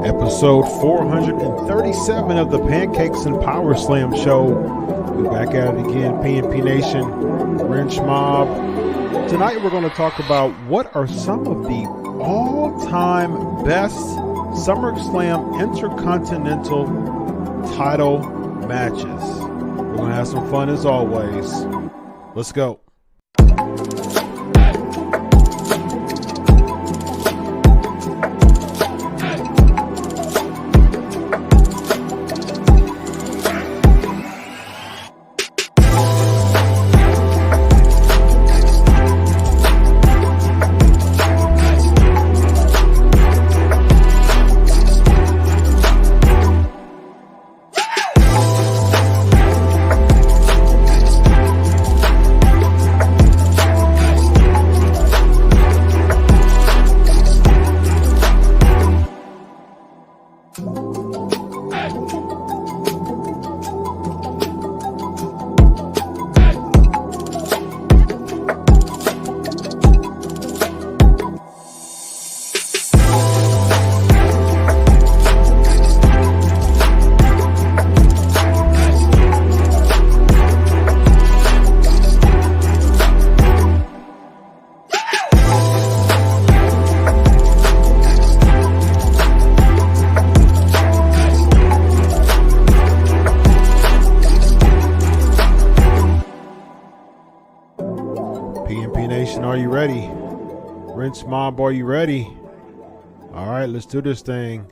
Episode 437 of the Pancakes and Powerslam show. We're back at it again, PNP Nation, Wrench Mob. Tonight we're going to talk about what are some of the all-time best SummerSlam Intercontinental title matches. We're going to have some fun as always. Let's go. Mob, are you ready? All right, let's do this thing.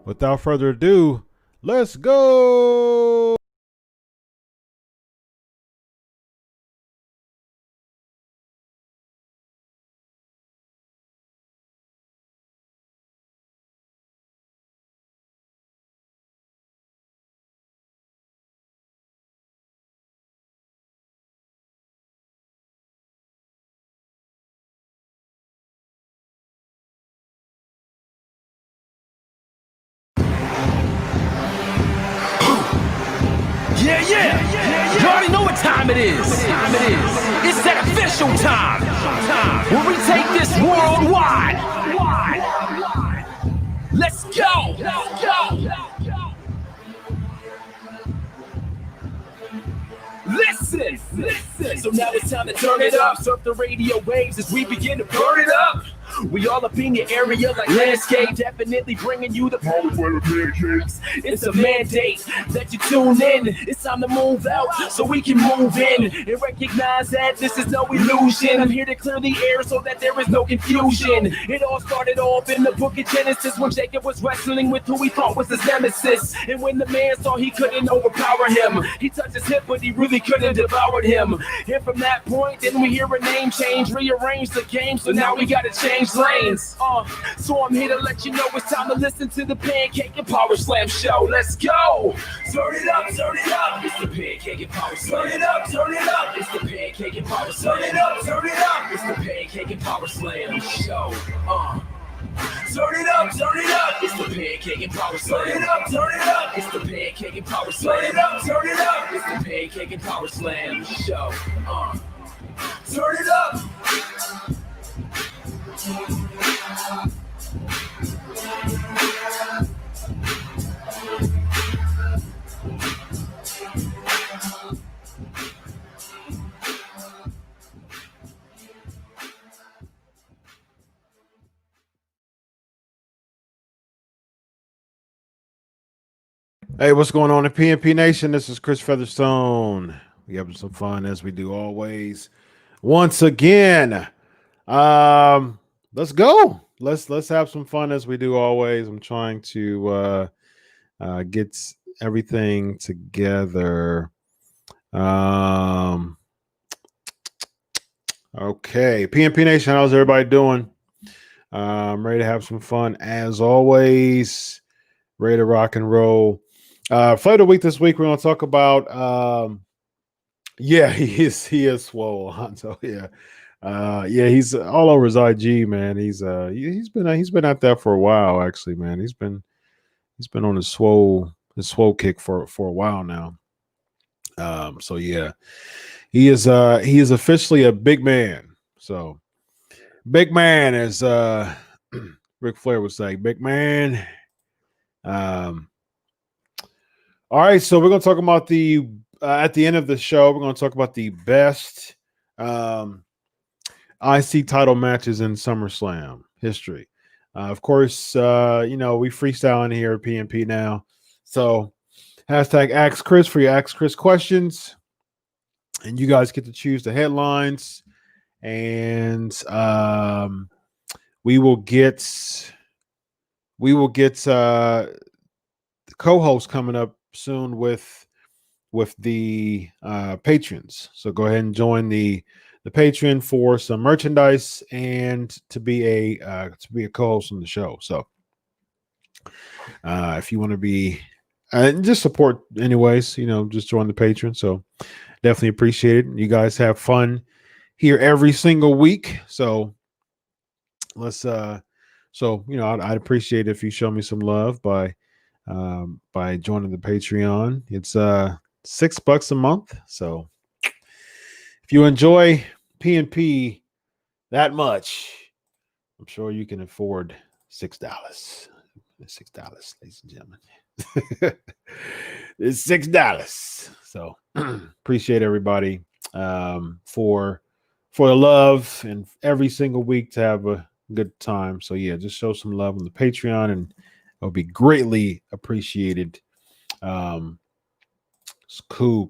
Without further ado, let's go. Yeah. You already know what time it is. It's that official time. Where we take this worldwide. Let's go. Listen. So now it's time to turn it up. Surf the radio waves as we begin to burn it up. We all up in your area like landscape, definitely bringing you the power of pancakes. It's a mandate that you tune in. It's time to move out so we can move in and recognize that this is no illusion. I'm here to clear the air so that there is no confusion. It all started off in the book of Genesis when Jacob was wrestling with who he thought was his nemesis. And when the man saw he couldn't overpower him, he touched his hip but he really couldn't devour him. And from that point, then we hear a name change, rearrange the game, so now we gotta change lanes. So I'm here to let you know it's time to listen to the Pancake and Powerslam show. Let's go. Turn it up. It's the Pancake and Powerslam. Turn it up. It's the Pancake and Powerslam. Turn it up. It's the Pancake and Powerslam show. Turn it up. It's the Pancake and Powerslam. Turn it up. It's the Pancake and Powerslam. Turn it up. It's the Pancake and Powerslam show. Turn it up. Hey, what's going on in PNP Nation? This is Chris Featherstone. We having some fun as we do always. Once again, let's go. Let's have some fun as we do always. I'm trying to get everything together. Okay, PNP Nation, how's everybody doing? I'm ready to have some fun as always. Ready to rock and roll. Flavor of the week this week, we're going to talk about. Yeah, he is swole, Honto. Yeah, he's all over his IG, man. He's been out there for a while, actually, man. He's been on his swole kick for a while now. So yeah, he is officially a big man. So big man, as Ric Flair would say, big man. All right, so we're going to talk about the at the end of the show, we're going to talk about the best IC title matches in SummerSlam history. Of course, we freestyling here at PNP now. So hashtag Ask Chris for your Ask Chris questions. And you guys get to choose the headlines. And we will get the co-host coming up soon with the patrons. So go ahead and join the Patreon for some merchandise and to be a co-host on the show. So if you want to be just support anyways, just join the Patreon. So definitely appreciate it. You guys have fun here every single week. So let's I'd appreciate it if you show me some love by joining the Patreon. It's $6 a month. So if you enjoy PNP that much, I'm sure you can afford $6. $6, ladies and gentlemen. It's $6. So appreciate everybody for the love and every single week to have a good time. So yeah, just show some love on the Patreon and it'll be greatly appreciated. It's cool.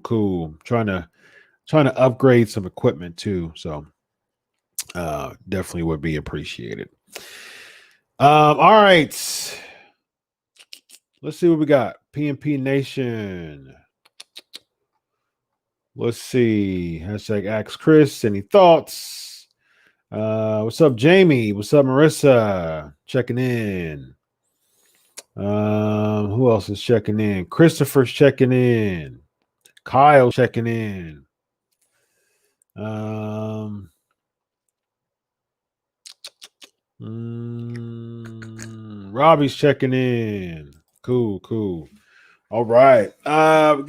Trying to upgrade some equipment too. So definitely would be appreciated. All right. Let's see what we got. PNP Nation. Let's see. Hashtag Ask Chris. Any thoughts? What's up, Jamie? What's up, Marissa? Checking in. Who else is checking in? Christopher's checking in. Kyle checking in. Robbie's checking in. Cool. All right. We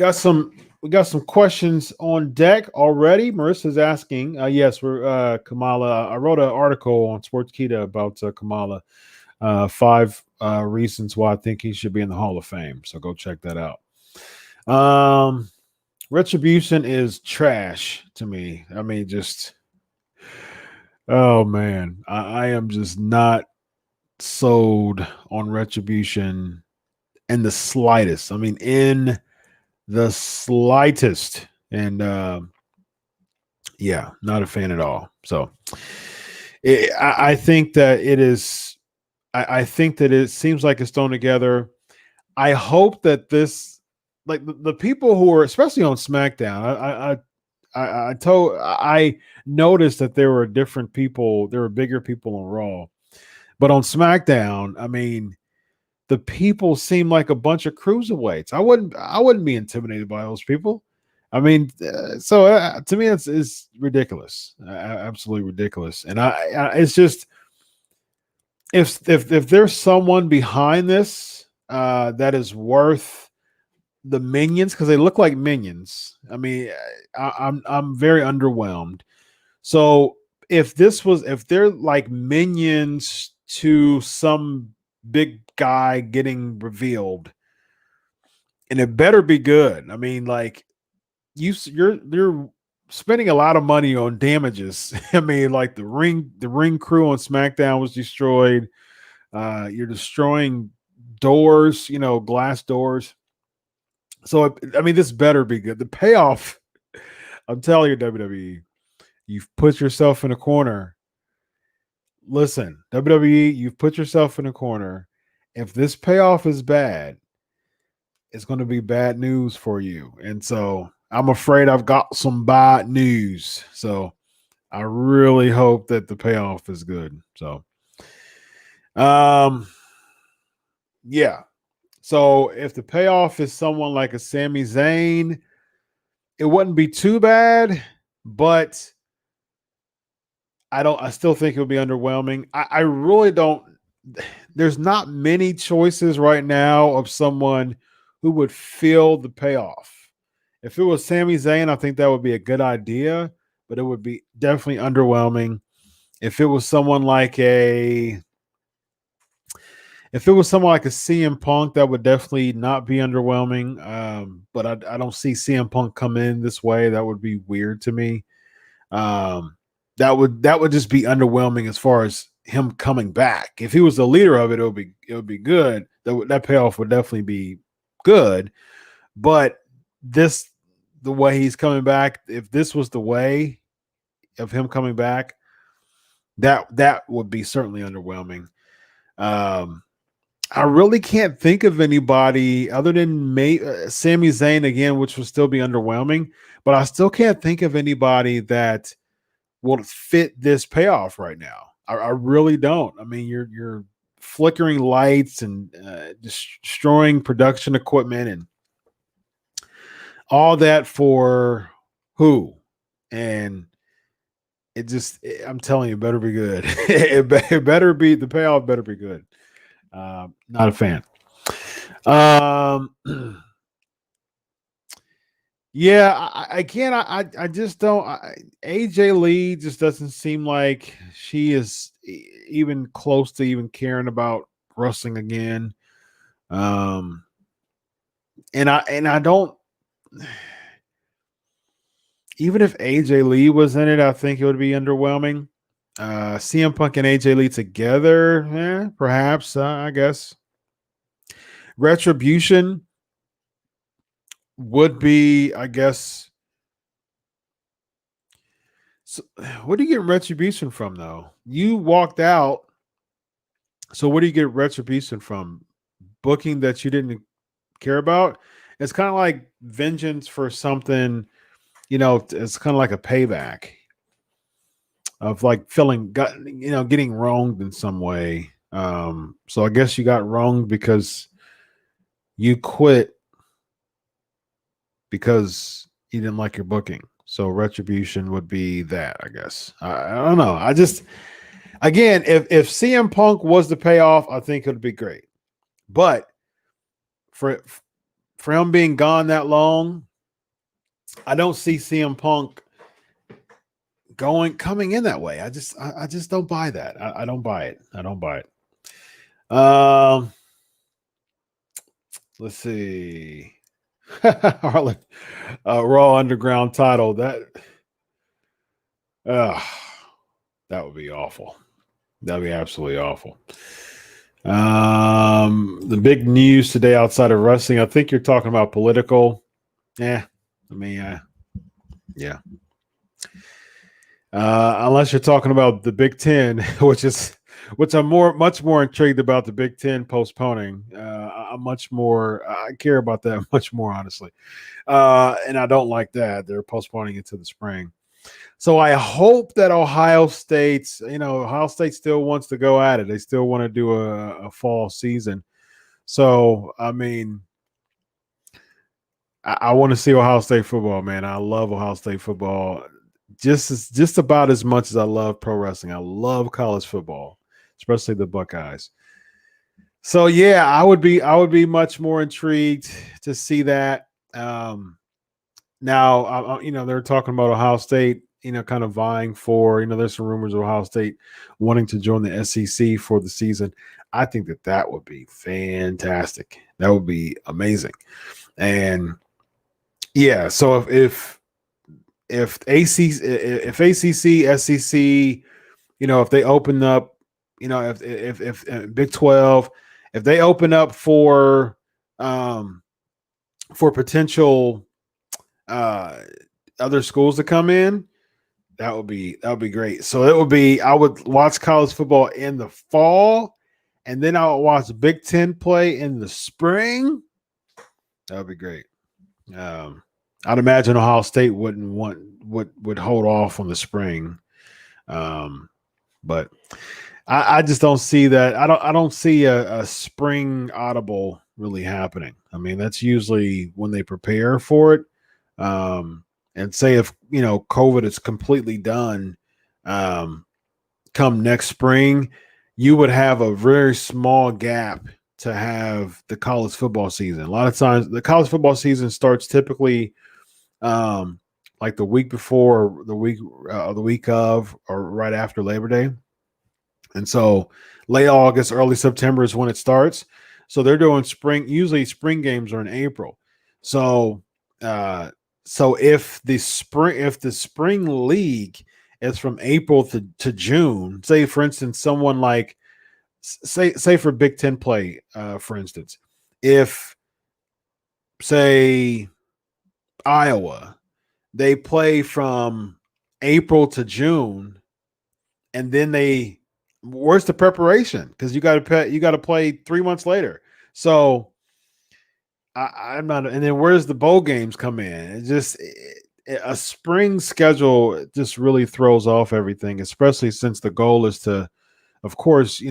got some questions on deck already. Marissa's asking. Yes, we're Kamala. I wrote an article on Sportskeeda about Kamala. 5 reasons why I think he should be in the Hall of Fame. So go check that out. Retribution is trash to me. I mean, oh man, I am just not sold on Retribution in the slightest. I mean, in the slightest. And not a fan at all. So I think that it is. I think that it seems like it's thrown together. I hope that this, like the people who are, especially on SmackDown, I noticed that there were different people. There were bigger people on Raw, but on SmackDown, I mean, the people seem like a bunch of cruiserweights. I wouldn't be intimidated by those people. I mean, to me, it's ridiculous, absolutely ridiculous. And it's just. If there's someone behind this that is worth the minions, because they look like minions. I mean, I'm very underwhelmed. So if they're like minions to some big guy getting revealed, and it better be good. I mean, like you're spending a lot of money on damages. I mean, like the ring crew on SmackDown was destroyed. You're destroying doors, glass doors. So, I mean, this better be good. The payoff, I'm telling you, WWE, you've put yourself in a corner. Listen, WWE, you've put yourself in a corner. If this payoff is bad, it's going to be bad news for you. And so I'm afraid I've got some bad news. So I really hope that the payoff is good. So, yeah. So if the payoff is someone like a Sami Zayn, it wouldn't be too bad, but I still think it would be underwhelming. I really don't. There's not many choices right now of someone who would fill the payoff. If it was Sami Zayn, I think that would be a good idea, but it would be definitely underwhelming. If it was someone like a If it was someone like a CM Punk, that would definitely not be underwhelming. But I don't see CM Punk come in this way. That would be weird to me. That would just be underwhelming as far as him coming back. If he was the leader of it, it would be good. That payoff would definitely be good. But the way he's coming back, if this was the way of him coming back, that would be certainly underwhelming. I really can't think of anybody other than Sami Zayn again, which would still be underwhelming, but I still can't think of anybody that will fit this payoff right now. I really don't. I mean, you're flickering lights and destroying production equipment and all that for who? And I'm telling you, it better be good. it better be, the payoff better be good. Not a fan. Yeah, I just don't. AJ Lee just doesn't seem like she is even close to even caring about wrestling again. And I don't. Even if AJ Lee was in it, I think it would be underwhelming. CM Punk and AJ Lee together, perhaps, I guess. Retribution would be, I guess. So, where do you get Retribution from, though? You walked out. So where do you get Retribution from? Booking that you didn't care about? It's kind of like vengeance for something, it's kind of like a payback of like getting wronged in some way. So I guess you got wronged because you quit because you didn't like your booking. So retribution would be that, I guess. I don't know. Again, if CM Punk was the payoff, I think it would be great. But for him being gone that long, I don't see CM Punk coming in that way. I just don't buy that. I don't buy it. I don't buy it. Let's see. Harlan, Raw Underground title. That would be awful. That'd be absolutely awful. The big news today outside of wrestling, I think you're talking about political. Yeah. I mean, yeah. Unless you're talking about the Big Ten, which I'm much more intrigued about the Big Ten postponing. I care about that much more, honestly. And I don't like that. They're postponing it to the spring. So I hope that Ohio State still wants to go at it. They still want to do a fall season. So, I mean, I want to see Ohio State football, man. I love Ohio State football just about as much as I love pro wrestling. I love college football, especially the Buckeyes. So yeah, I would be much more intrigued to see that. Now, they're talking about Ohio State, kind of vying for, there's some rumors of Ohio State wanting to join the SEC for the season. I think that would be fantastic. That would be amazing. And yeah, so if ACC, SEC, if they open up, if Big 12, if they open up for potential other schools to come in, that would be great. So I would watch college football in the fall, and then I would watch Big Ten play in the spring. That would be great. I'd imagine Ohio State would hold off on the spring, but I just don't see that. I don't see a spring audible really happening. I mean, that's usually when they prepare for it. And say if COVID is completely done, come next spring, you would have a very small gap to have the college football season. A lot of times, the college football season starts typically like the week before, the week of, or right after Labor Day. And so late August, early September is when it starts. So they're doing usually spring games are in April. So if the spring league is from April to June, say for instance, someone like say for Big Ten play, for instance, if say Iowa, they play from April to June, and then where's the preparation? Because you got to play 3 months later. So I'm not. And then where's the bowl games come in? A spring schedule just really throws off everything, especially since the goal is to, of course,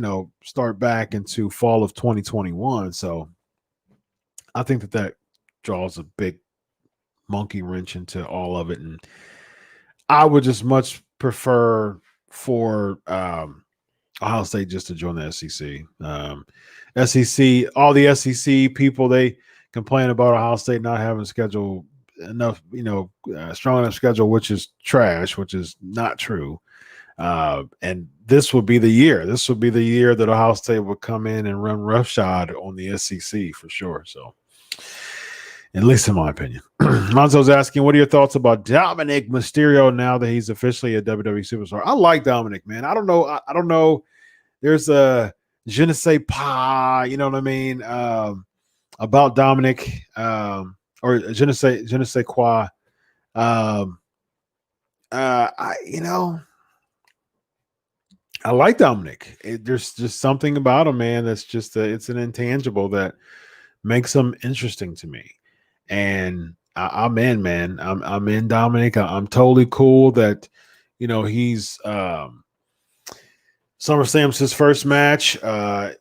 start back into fall of 2021. So I think that draws a big monkey wrench into all of it, and I would just much prefer for Ohio State just to join the SEC. SEC, all the SEC people, they complain about Ohio State not having schedule enough, strong enough schedule, which is trash, which is not true. And this would be the year. This would be the year that Ohio State would come in and run roughshod on the SEC for sure. So, at least in my opinion. Lonzo's asking, what are your thoughts about Dominic Mysterio now that he's officially a WWE superstar? I like Dominic, man. I don't know. There's a je ne sais pas, you know what I mean, about Dominic, or je ne sais quoi. I like Dominic. There's just something about him, man, that's just it's an intangible that makes him interesting to me. And I'm in, man. I'm in Dominic. I'm totally cool that, he's SummerSlam's his first match. I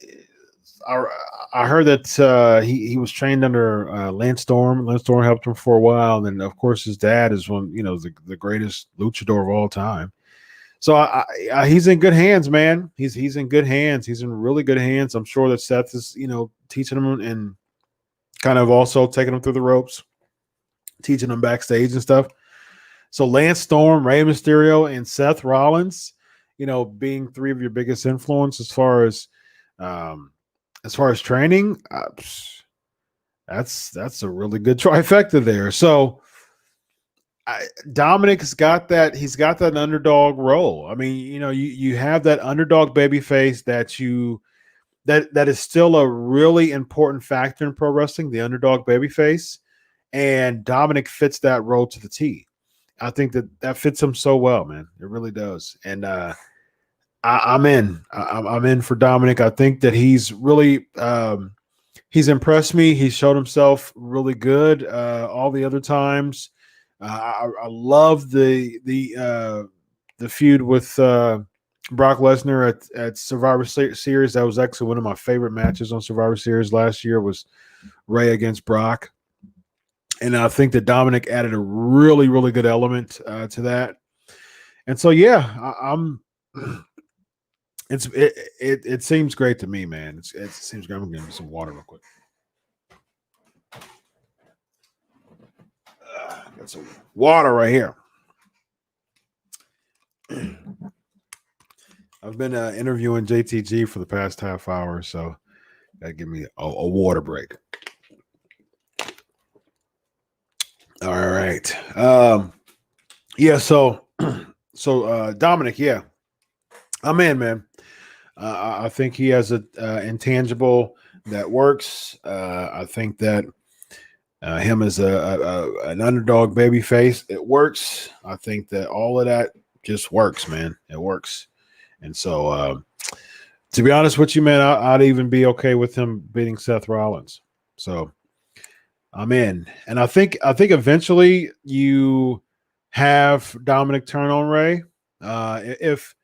heard that he was trained under Lance Storm. Lance Storm helped him for a while, and then of course his dad is the greatest luchador of all time. So he's in good hands, man. He's in good hands. He's in really good hands. I'm sure that Seth is teaching him and kind of also taking him through the ropes, teaching him backstage and stuff. So Lance Storm, Rey Mysterio, and Seth Rollins, being three of your biggest influence as far as training, that's a really good trifecta there. So Dominic's got that. He's got that underdog role. I mean, you have that underdog baby face that is still a really important factor in pro wrestling, the underdog babyface, and Dominic fits that role to the T. I think that fits him so well, man. It really does. And I'm in. I'm in for Dominic. I think that he's really he's impressed me. He showed himself really good all the other times. I love the feud with Brock Lesnar at Survivor Series. That was actually one of my favorite matches on Survivor Series last year, was Rey against Brock. And I think that Dominic added a really, really good element to that. And so, yeah, it seems great to me, man. It seems great. I'm going to get some water real quick. Got some water right here. I've been interviewing JTG for the past half hour, so gotta give me a water break. All right. Yeah. So Dominic, yeah, I'm in, man. I think he has a intangible that works. I think that him as an underdog baby face, it works. I think that all of that just works, man. It works. And so, to be honest with you, man, I'd even be okay with him beating Seth Rollins. So I'm in. And I think eventually you have Dominic turn on Rey. If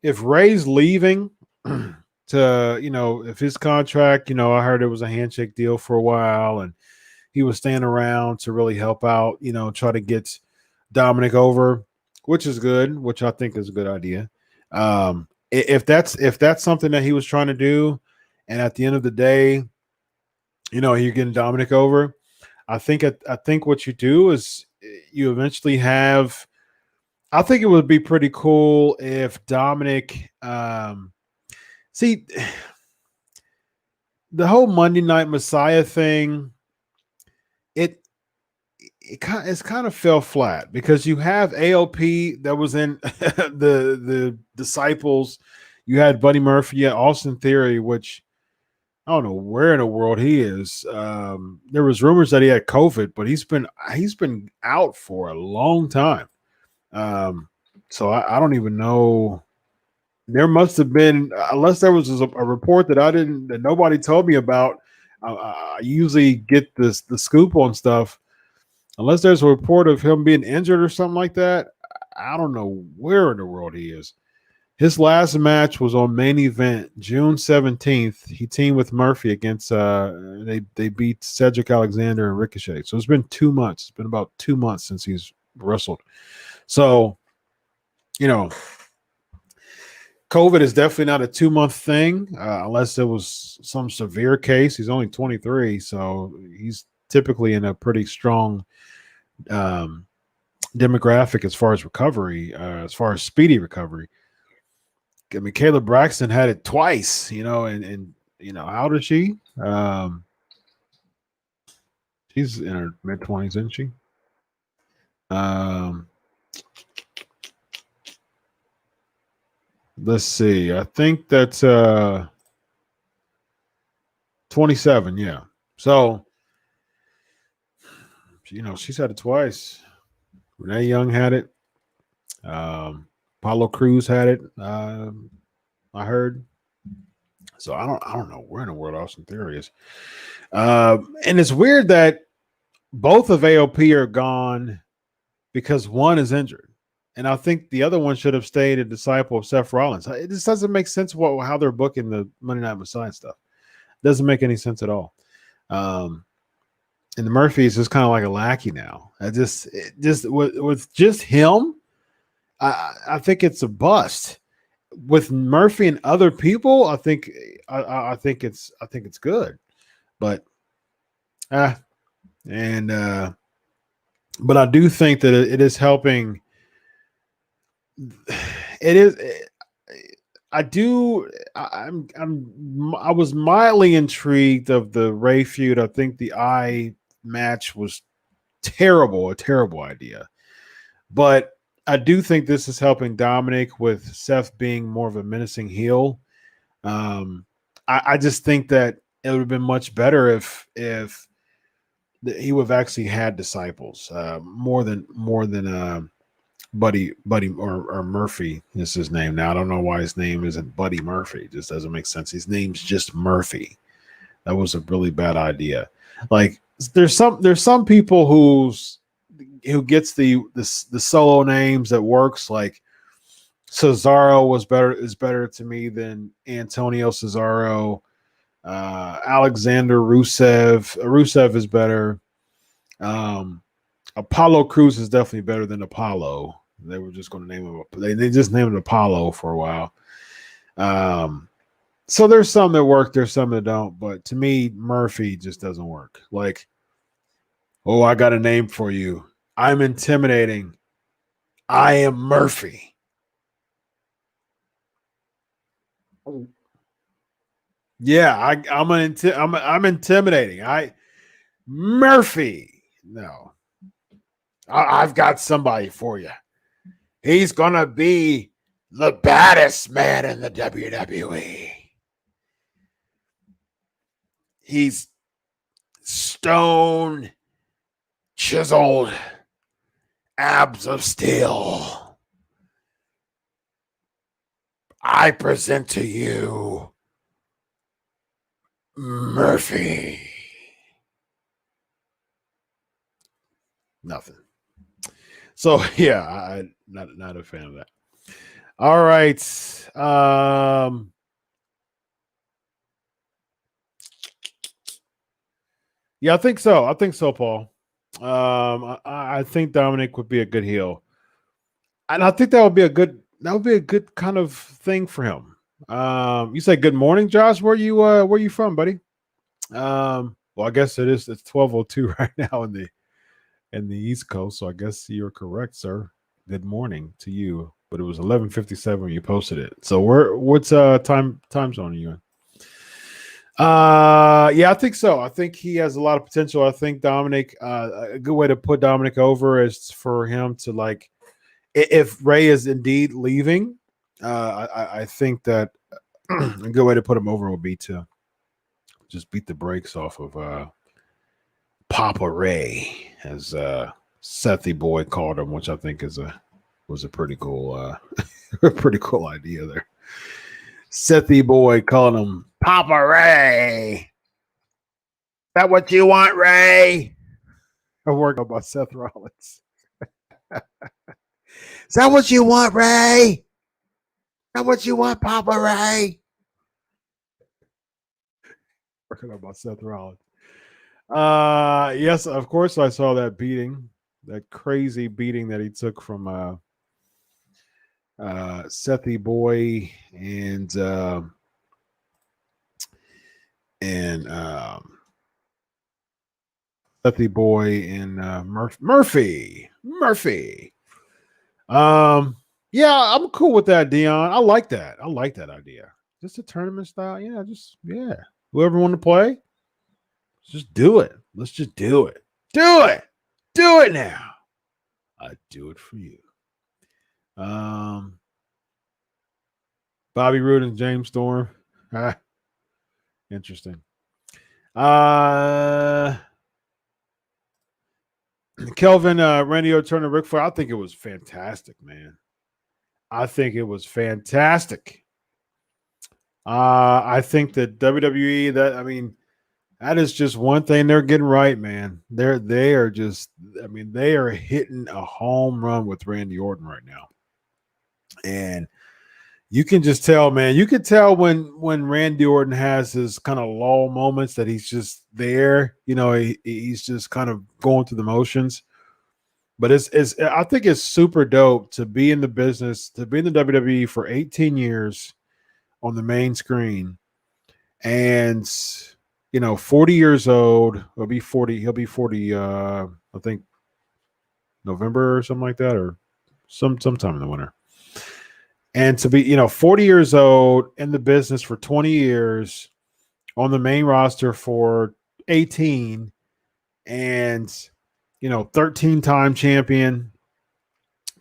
Rey's leaving to, if his contract, I heard it was a handshake deal for a while and he was staying around to really help out, try to get Dominic over, which is good, which I think is a good idea. If that's something that he was trying to do, and at the end of the day, you're getting Dominic over, I think what you do is you eventually have. I think it would be pretty cool if Dominic. See, the whole Monday Night Messiah thing. It's kind of fell flat because you have AOP that was in the Disciples. You had Buddy Murphy, you had Austin Theory, which I don't know where in the world he is. There was rumors that he had COVID, but he's been out for a long time. So I don't even know. There must have been, unless there was a report that nobody told me about. I usually get the scoop on stuff. Unless there's a report of him being injured or something like that, I don't know where in the world he is. His last match was on Main Event, June 17th. He teamed with Murphy against they beat Cedric Alexander and Ricochet. So it's been 2 months. It's been about 2 months since he's wrestled. So, COVID is definitely not a 2-month thing, unless it was some severe case. He's only 23, so he's typically in a pretty strong demographic as far as recovery, as far as speedy recovery. I mean, Caleb Braxton had it twice, and how old is she? She's in her mid-20s, isn't she? Let's see. I think that's 27, yeah. So, she's had it twice. Renee Young had it. Apollo Crews had it. I heard. So I don't know where in the world Austin Theory is. And it's weird that both of AOP are gone because one is injured. And I think the other one should have stayed a disciple of Seth Rollins. It just doesn't make sense how they're booking the Monday Night Messiah stuff. It doesn't make any sense at all. And the Murphys is kind of like a lackey now. With just him, I think it's a bust. With Murphy and other people, I think it's good. But but I do think that it is helping. It is. I was mildly intrigued of the Ray feud. I think the eye match was terrible, a terrible idea. But I do think this is helping Dominic with Seth being more of a menacing heel. I just think that it would have been much better if he would have actually had disciples more than Buddy or Murphy is his name. Now I don't know why his name isn't Buddy Murphy. It just doesn't make sense. His name's just Murphy. That was a really bad idea. Like there's some people who gets the solo names that works. Like Cesaro is better to me than Antonio Cesaro. Alexander Rusev is better. Apollo Crews is definitely better than Apollo. They were just going to name him. They just named it Apollo for a while. So there's some that work, there's some that don't. But to me, Murphy just doesn't work. Like, oh, I got a name for you. I'm intimidating. I am Murphy. Yeah, I'm intimidating. Murphy. No. I've got somebody for you. He's going to be the baddest man in the WWE. He's stone, chiseled, abs of steel. I present to you Murphy. Nothing. So yeah, I'm not a fan of that. All right. Yeah, I think so, Paul. I think Dominic would be a good heel. And I think that would be a good kind of thing for him. You say good morning, Josh. Where you from, buddy? Well, I guess it's 12:02 right now in the East Coast, so I guess you're correct, sir. good morning to you, but it was 11:57 when you posted it. So what's time zone are you in? Yeah, I think so. I think he has a lot of potential. I think Dominic, a good way to put Dominic over is for him to like, if Ray is indeed leaving, I think that a good way to put him over would be to just beat the brakes off of Papa Ray, as Sethy Boy called him, which I think was a pretty cool a pretty cool idea there. Sethy Boy calling him Papa Ray. Is that what you want, Ray? I'm working about Seth Rollins. Is that what you want, Ray? Is that what you want, Papa Ray? Working about Seth Rollins. Yes, of course I saw that beating, that crazy beating that he took from Sethy Boy and Sethy Boy and Murphy. Yeah, I'm cool with that, Dion. I like that. I like that idea. Just a tournament style. Yeah. Whoever want to play, just do it. Let's just do it. Do it. Do it now. I do it for you. Bobby Roode and James Storm. Interesting. Kelvin, Randy Orton, Ric Flair. I think it was fantastic, man. I think it was fantastic. I think that WWE, that is just one thing they're getting right, man. They are hitting a home run with Randy Orton right now. And you can just tell, man. You can tell when Randy Orton has his kind of lull moments that he's just there. He's just kind of going through the motions. But I think it's super dope to be in the business, to be in the WWE for 18 years on the main screen, and 40 years old. He'll be 40. I think November or something like that, or sometime in the winter. And to be 40 years old in the business for 20 years, on the main roster for 18, and 13-time champion.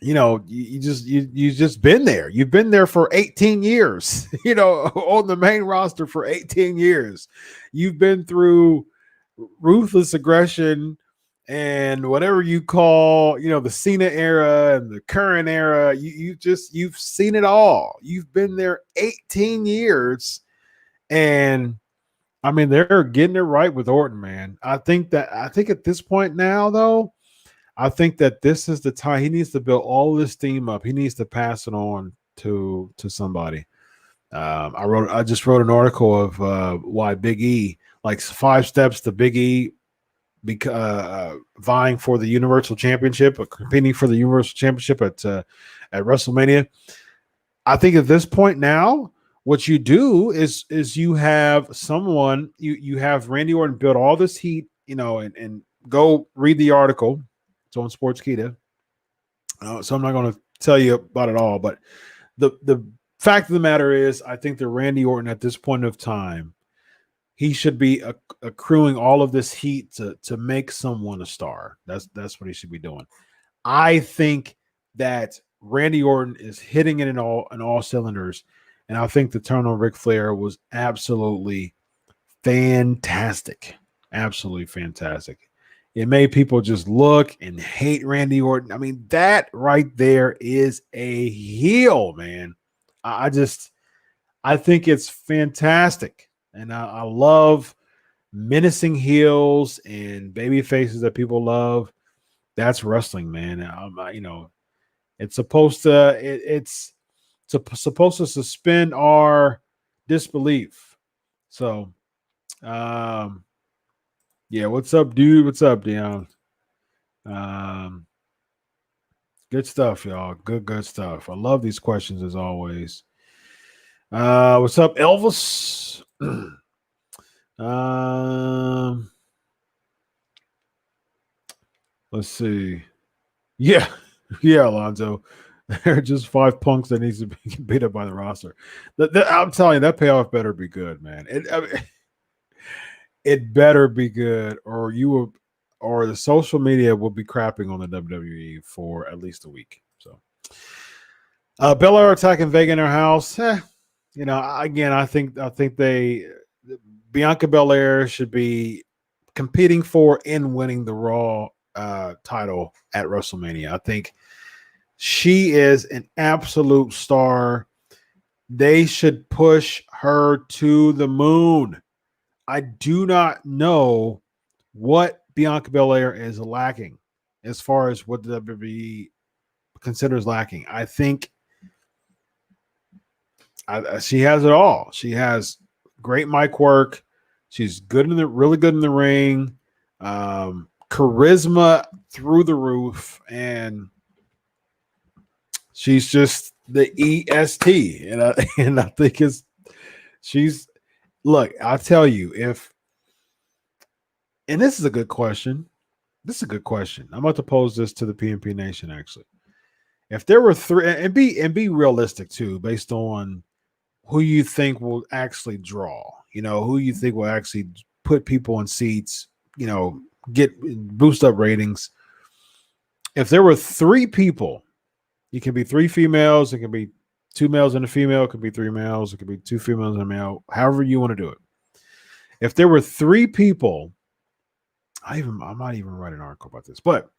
You just been there. You've been there for 18 years, on the main roster for 18 years. You've been through ruthless aggression and whatever you call, the Cena era and the current era. You've seen it all. You've been there 18 years. And they're getting it right with Orton, man. I think at this point now, though, I think that this is the time he needs to build all this steam up. He needs to pass it on to somebody. I just wrote an article of why Big E, like 5 steps to Big E vying for the Universal Championship, or competing for the Universal Championship at WrestleMania. I think at this point now, what you do is you have someone, you have Randy Orton build all this heat, and go read the article. It's on Sportskeeda. So I'm not going to tell you about it all, but the fact of the matter is, I think that Randy Orton at this point of time, he should be accruing all of this heat to make someone a star. That's what he should be doing. I think that Randy Orton is hitting it in all cylinders. And I think the turn on Ric Flair was absolutely fantastic. Absolutely fantastic. It made people just look and hate Randy Orton. That right there is a heel, man. I think it's fantastic. And I love menacing heels and baby faces that people love. That's wrestling, man. It's supposed to supposed to suspend our disbelief. So, yeah, what's up, dude? What's up, Dion? Good stuff, y'all. Good stuff. I love these questions as always. What's up, Elvis? Let's see. Yeah. Yeah, Alonzo. There are just 5 punks that needs to be beat up by the roster. I'm telling you, that payoff better be good, man. It better be good, or the social media will be crapping on the WWE for at least a week. So, Belair attacking Vega in her house. Again, I think Bianca Belair should be competing for and winning the Raw title at WrestleMania. I think she is an absolute star. They should push her to the moon. I do not know what Bianca Belair is lacking as far as what the WWE considers lacking. I think she has it all. She has great mic work. She's really good in the ring. Charisma through the roof, and she's just the EST. And I think look, I'll tell you, and this is a good question. I'm about to pose this to the PNP Nation, actually. If there were 3, and be realistic too, based on who you think will actually draw, who you think will actually put people in seats, boost up ratings. If there were 3 people, it can be 3 females, it can be 2 males and a female, it could be 3 males, it could be 2 females and a male, however you want to do it. If there were 3 people, I might even write an article about this, but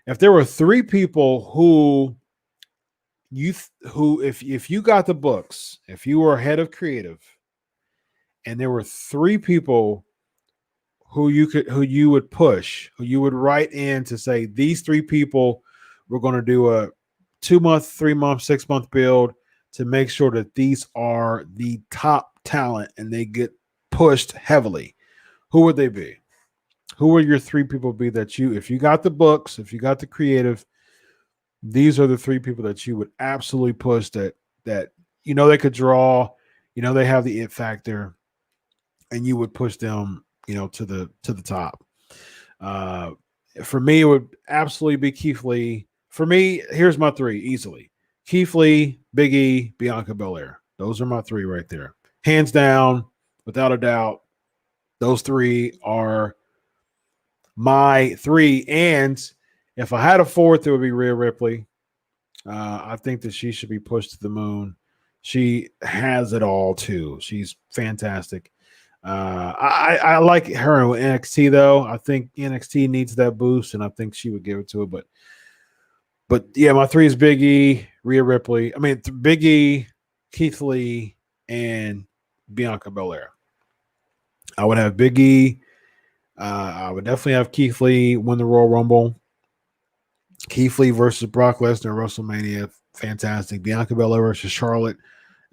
if there were 3 people who if you got the books, if you were head of creative, and there were 3 people who you would push, who you would write in to say, these 3 people, we're going to do a 2-month, 3-month, 6-month build to make sure that these are the top talent and they get pushed heavily. Who would they be? Who would your 3 people be that if you got the books, if you got the creative, these are the 3 people that you would absolutely push that they could draw, they have the it factor, and you would push them, to the top. For me, it would absolutely be Keith Lee. For me, here's my 3 easily: Keith Lee, Big E, Bianca Belair. Those are my 3 right there, hands down, without a doubt. Those 3 are my 3, and if I had a 4th, it would be Rhea Ripley. I think that she should be pushed to the moon. She has it all too. She's fantastic. I like her in NXT though. I think NXT needs that boost, and I think she would give it to it. But yeah, my 3 is Big E, Rhea Ripley. I mean, Big E, Keith Lee, and Bianca Belair. I would have Big E. I would definitely have Keith Lee win the Royal Rumble. Keith Lee versus Brock Lesnar at WrestleMania, fantastic. Bianca Belair versus Charlotte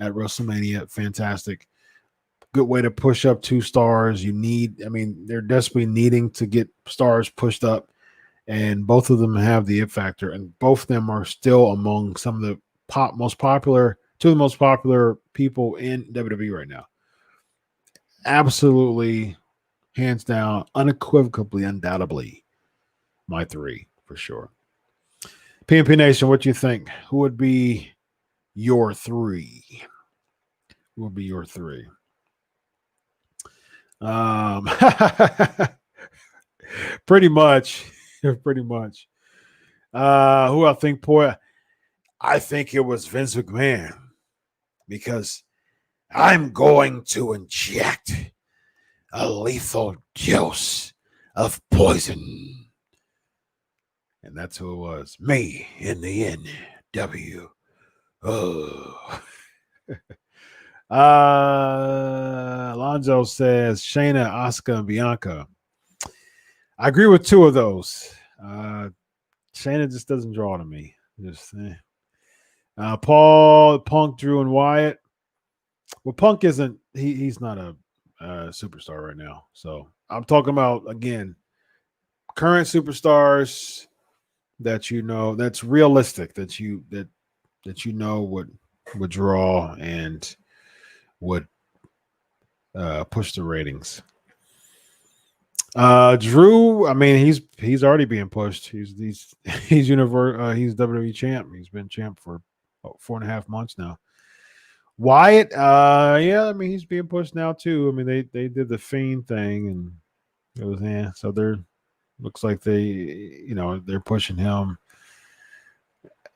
at WrestleMania, fantastic. Good way to push up 2 stars. They're desperately needing to get stars pushed up, and both of them have the it factor, and both of them are still among some of the 2 of the most popular people in WWE right now. Absolutely, hands down, unequivocally, undoubtedly, my 3 for sure. PNP Nation, what do you think? Who would be your 3? Who would be your 3? Pretty much. Who I think, boy, I think it was Vince McMahon, because I'm going to inject a lethal dose of poison. And that's who it was. Me in the NWO. Alonzo says Shayna, Asuka, and Bianca. I agree with 2 of those. Shayna just doesn't draw to me. Paul, Punk, Drew, and Wyatt. Well, Punk isn't. He's not a superstar right now. So I'm talking about, again, current superstars that that's realistic, that you would draw and would push the ratings. Drew, I mean, he's already being pushed. He's he's WWE champ. He's been champ for 4.5 months now. Wyatt, yeah, I mean, he's being pushed now too. I mean, they did the Fiend thing, and it was so looks like they're pushing him.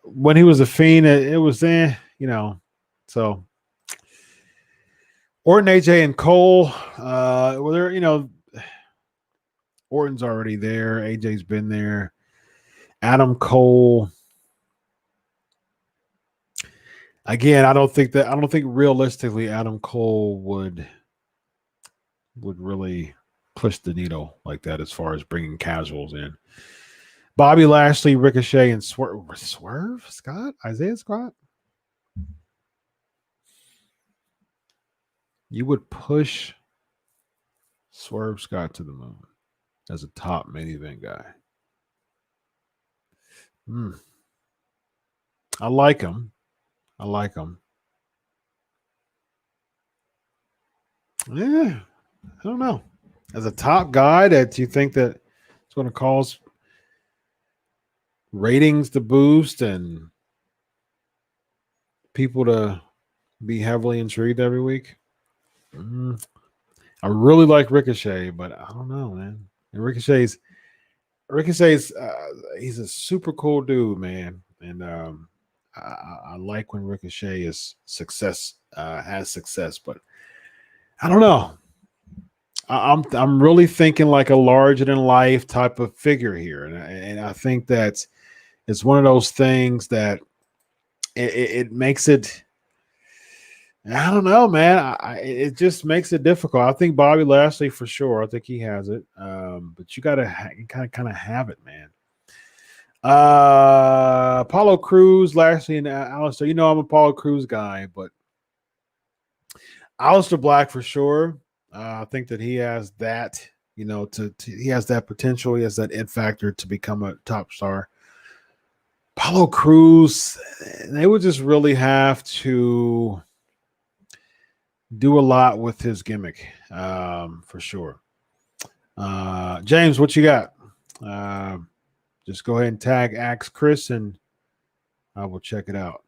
When he was a Fiend, it was so Orton, AJ, and Cole, well, they're Orton's already there. AJ's been there. Adam Cole. Again, I don't think realistically Adam Cole would really push the needle like that as far as bringing casuals in. Bobby Lashley, Ricochet, and Swerve Scott, Isaiah Scott. You would push Swerve Scott to the moon as a top main event guy. I like him. Yeah, I don't know. As a top guy that you think that it's going to cause ratings to boost and people to be heavily intrigued every week. I really like Ricochet, but I don't know, man. And Ricochet's he's a super cool dude, man. And I like when Ricochet is has success, but I don't know. I'm really thinking like a larger than life type of figure here, and I think that it's one of those things that it makes it. I don't know, man. It just makes it difficult. I think Bobby Lashley for sure. I think he has it, but you gotta kind of have it, man. Apollo Crews, Lashley, and Aleister. You know I'm a Apollo Crews guy, but Aleister Black for sure. I think that he has that, he has that potential. He has that it factor to become a top star. Apollo Crews, they would just really have to do a lot with his gimmick, for sure. James, what you got? Just go ahead and tag Axe Chris, and I will check it out.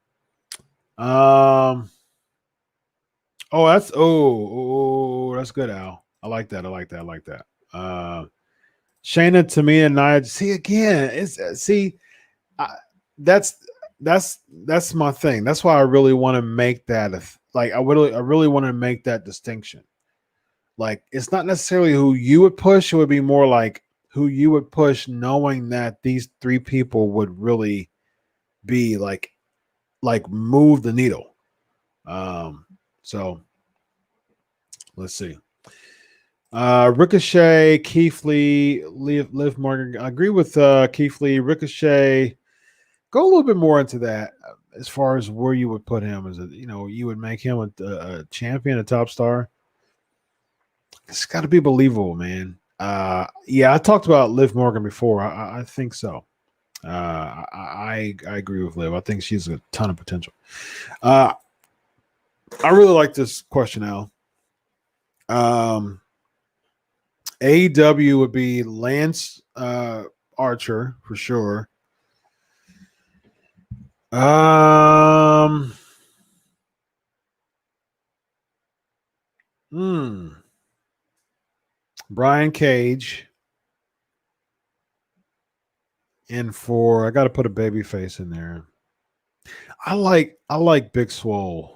That's good, Al. I like that. Shayna, Tamina, Nia. See again. That's my thing. That's why I really want to make that I really want to make that distinction. Like, it's not necessarily who you would push. It would be more like who you would push, knowing that these three people would really be like move the needle. So let's see. Ricochet, Keith Lee, Liv Morgan. I agree with Keith Lee. Ricochet. Go a little bit more into that as far as where you would put him. As you would make him a champion, a top star. It's got to be believable, man. Yeah, I talked about Liv Morgan before. I think so. I agree with Liv. I think she's a ton of potential. I really like this question, Al. AEW would be Lance Archer for sure. Brian Cage. And I got to put a baby face in there. I like Big Swole.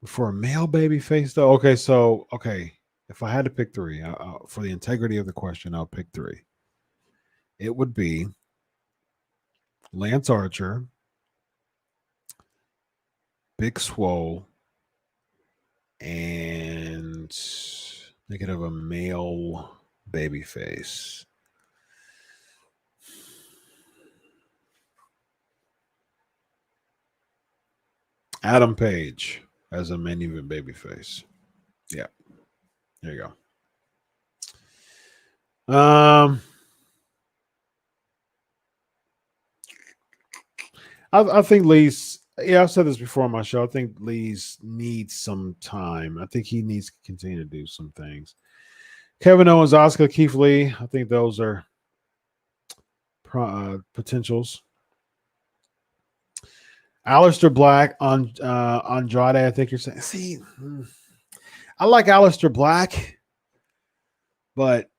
For a male baby face though. Okay. If I had to pick three, for the integrity of the question, I'll pick three. It would be Lance Archer, Big Swole, and thinking of a male baby face. Adam Page as a main event baby face. Yeah. There you go. I think Yeah, I've said this before on my show. I think Lee's needs some time. I think he needs to continue to do some things. Kevin Owens, Asuka, Keith Lee. I think those are potentials. Aleister Black on Andrade. I think you're saying. See, I like Aleister Black, but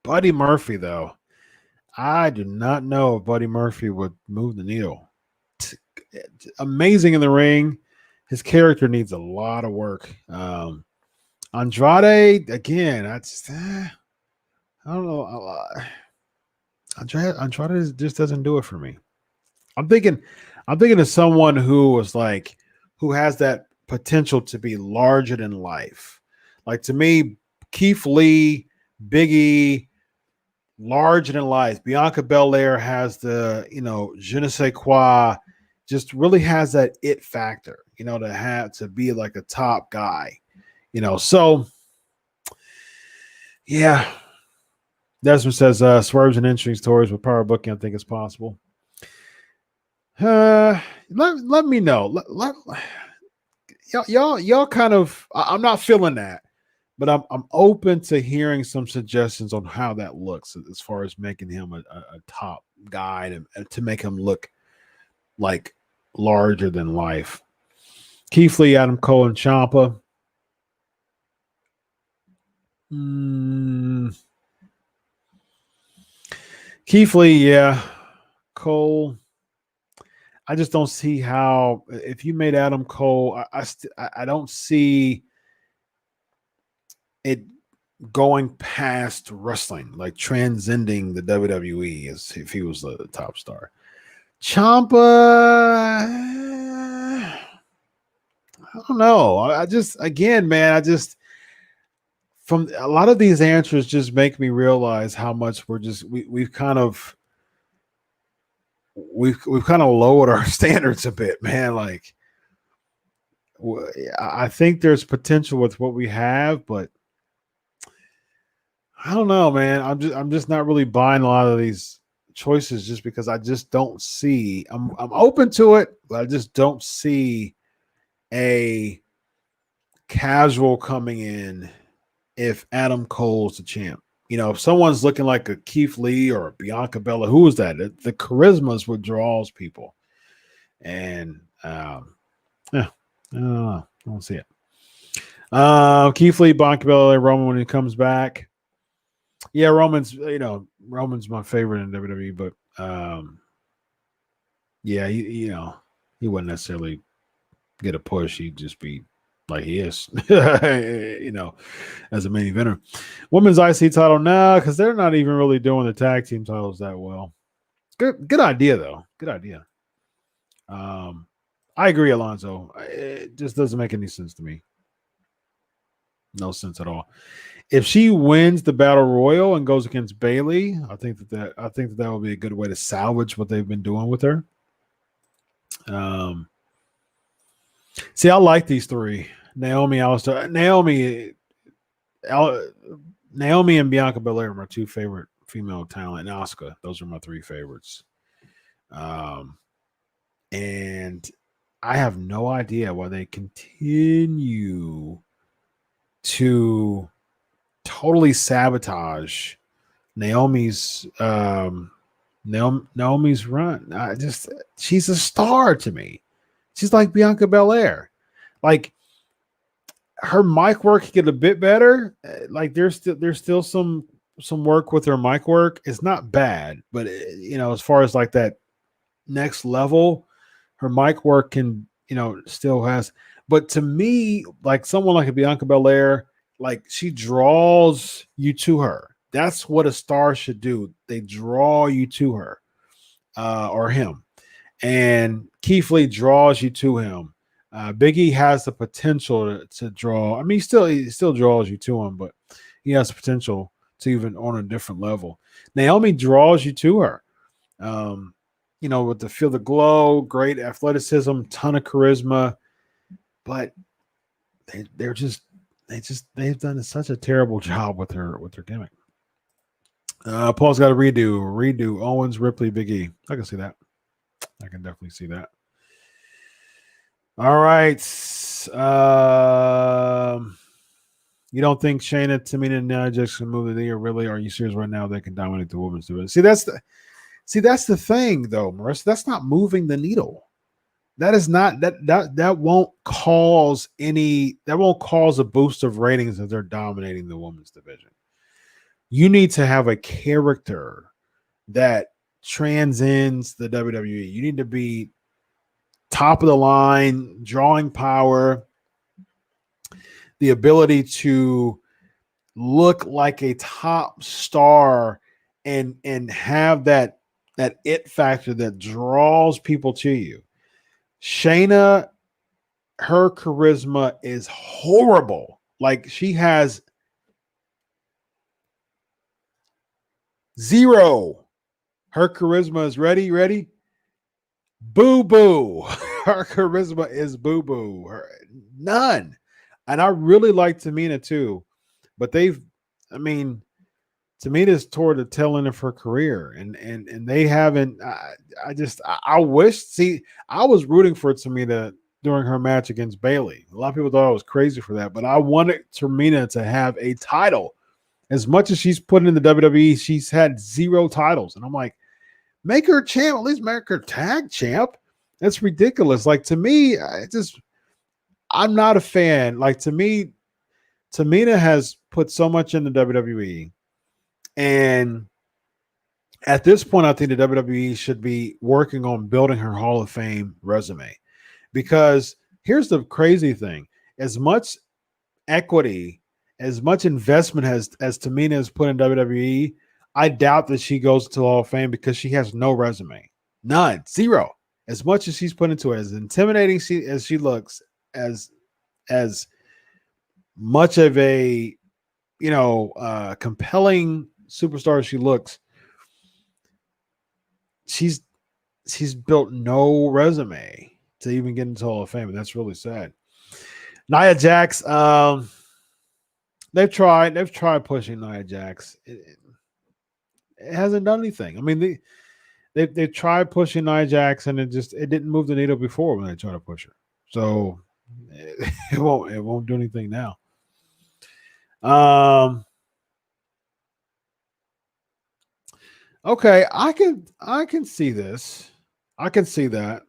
Buddy Murphy, though, I do not know if Buddy Murphy would move the needle. Amazing in the ring. His character needs a lot of work. Andrade, again, I don't know. Andrade just doesn't do it for me. I'm thinking of someone who has that potential to be larger than life. Like, to me, Keith Lee, Big E, larger than life. Bianca Belair has the, je ne sais quoi, just really has that it factor, to be like a top guy, So, yeah. Desmond says swerves and entering stories with power booking. I think it's possible. Let me know. Y'all kind of. I'm not feeling that, but I'm open to hearing some suggestions on how that looks as far as making him a top guy to make him look like larger than life. Keith Lee, Adam Cole, and Ciampa. Keith Lee, yeah. Cole, I just don't see how. If you made Adam Cole, I don't see it going past wrestling, like transcending the WWE as if he was the top star. Ciampa, I don't know. From a lot of these answers just make me realize how much we've kind of lowered our standards a bit, man. Like, I think there's potential with what we have, but I don't know, man. I'm just not really buying a lot of these choices just because I just don't see. I'm open to it, but I just don't see a casual coming in if Adam Cole's the champ. If someone's looking like a Keith Lee or a Bianca Belair, who is that? The charisma is what draws people. And I don't know. I don't see it. Keith Lee, Bianca Belair, Roman when he comes back. Yeah, Roman's my favorite in WWE, but yeah, he wouldn't necessarily get a push. He'd just be like he is, as a main eventer. Women's IC title now, because they're not even really doing the tag team titles that well. Good idea, though. Good idea. I agree, Alonzo. It just doesn't make any sense to me. No sense at all. If she wins the Battle Royal and goes against Bayley, I think that would be a good way to salvage what they've been doing with her. See, I like these three: Naomi, Aleister, Naomi, and Bianca Belair are my two favorite female talent, and Asuka. Those are my three favorites. And I have no idea why they continue to totally sabotage Naomi's run. She's a star to me. She's like Bianca Belair. Like, her mic work could get a bit better. Like, there's still some work with her mic work. It's not bad, but as far as like that next level, her mic work can still has. But to me, like someone like a Bianca Belair, like, she draws you to her. That's what a star should do. They draw you to her, or him. And Keith Lee draws you to him. Big E has the potential to draw. I mean, he still draws you to him, but he has the potential to even on a different level. Naomi draws you to her. With the Feel the Glow, great athleticism, ton of charisma, but they've done such a terrible job with her gimmick. Paul's got a redo. Owens, Ripley, Big E. I can see that. I can definitely see that. All right. You don't think Shayna, Tamina, and Nia Jax can move the knee, or really? Are you serious right now? They can dominate the women's division. See, that's the thing, though, Marissa. That's not moving the needle. That is not that won't cause a boost of ratings if they're dominating the women's division. You need to have a character that transcends the WWE. You need to be top of the line, drawing power, the ability to look like a top star and have that it factor that draws people to you. Shayna, her charisma is horrible. Like, she has zero. Her charisma is ready. Boo boo. Her charisma is boo boo. None. And I really like Tamina too, but Tamina's toward the tail end of her career, and they haven't. I wish. See, I was rooting for Tamina during her match against Bayley. A lot of people thought I was crazy for that, but I wanted Tamina to have a title. As much as she's put in the WWE, she's had 0 titles, and I'm like, make her champ. At least make her tag champ. That's ridiculous. Like, to me, I'm not a fan. Like, to me, Tamina has put so much in the WWE. And at this point, I think the WWE should be working on building her Hall of Fame resume. Because here's the crazy thing. As much equity, as much investment as Tamina has put in WWE, I doubt that she goes to the Hall of Fame because she has no resume. None. 0. As much as she's put into it, as intimidating as she looks, as much of a compelling superstar as she looks, she's built no resume to even get into Hall of Fame, and that's really sad. Nia Jax, they've tried pushing Nia Jax. It hasn't done anything. I mean, they tried pushing Nia Jax, and it didn't move the needle before when they tried to push her. So it won't do anything now. Okay, I can see this. I can see that.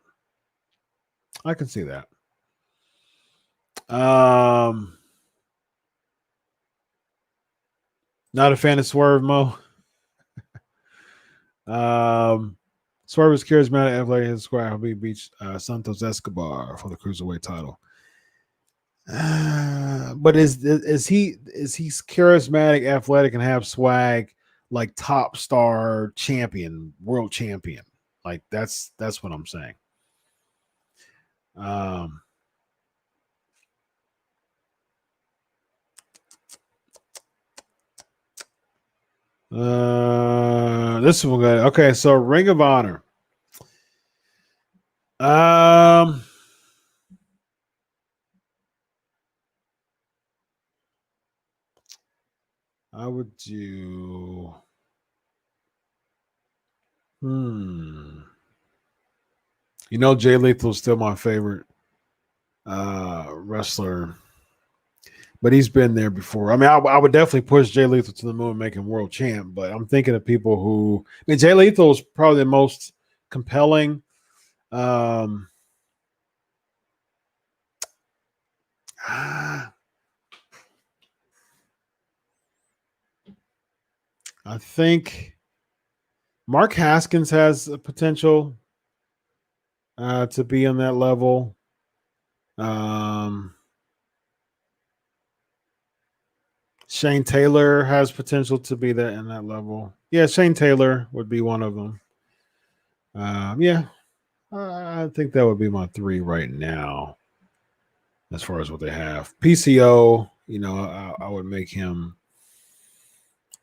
Not a fan of Swerve, Mo. Swerve is charismatic, athletic, and square. He'll be beat Santos Escobar for the cruiserweight title. But is he charismatic, athletic, and have swag like top star champion, world champion? Like, that's what I'm saying. This one good. Okay, so Ring of Honor. I would do. Jay Lethal is still my favorite wrestler, but he's been there before. I mean, I would definitely push Jay Lethal to the moon and make him world champ, but I'm thinking of people who. I mean, Jay Lethal is probably the most compelling. I think Mark Haskins has a potential to be on that level. Shane Taylor has potential to be that in that level. Yeah, Shane Taylor would be one of them. I think that would be my 3 right now, as far as what they have. PCO, I would make him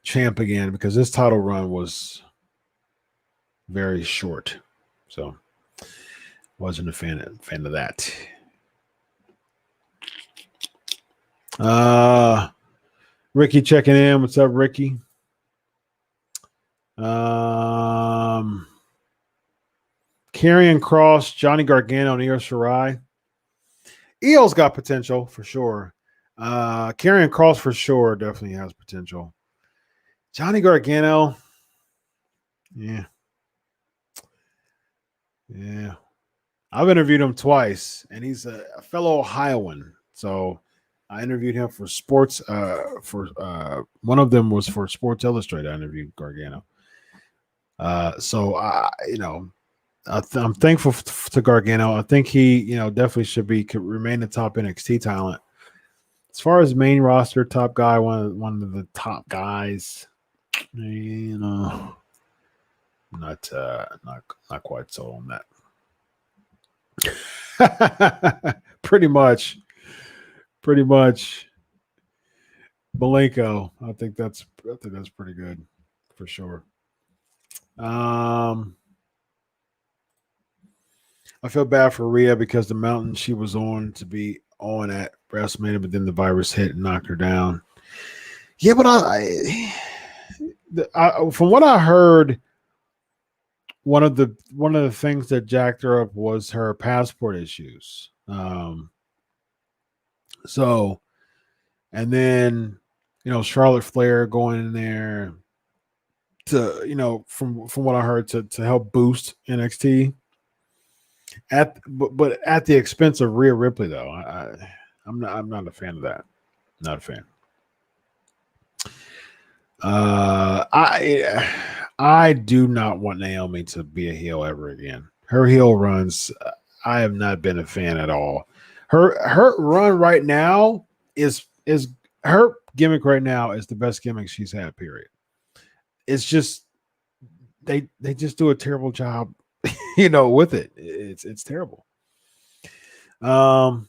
champ again because this title run was very short, so wasn't a fan of that. Ricky checking in. What's up, Ricky? Karrion Kross, Johnny Gargano, and Io Shirai. Io's got potential for sure. Karrion Kross for sure definitely has potential. Johnny Gargano, yeah. I've interviewed him twice, and he's a fellow Ohioan. So I interviewed him for sports. One of them was for Sports Illustrated. I interviewed Gargano. I'm thankful to Gargano. I think he, definitely could remain the top NXT talent. As far as main roster top guy, one of the top guys, not quite so on that. Pretty much. Malenko. I think that's pretty good for sure. I feel bad for Rhea because the mountain she was on to be on at WrestleMania, but then the virus hit and knocked her down. Yeah, but from what I heard, one of the things that jacked her up was her passport issues. And then Charlotte Flair going in there to from what I heard to help boost NXT. But at the expense of Rhea Ripley, though, I'm not a fan of that. Not a fan. I do not want Naomi to be a heel ever again. Her heel runs, I have not been a fan at all. Her run right now is her gimmick right now is the best gimmick she's had. Period. It's just they just do a terrible job. With it. It's terrible. Paul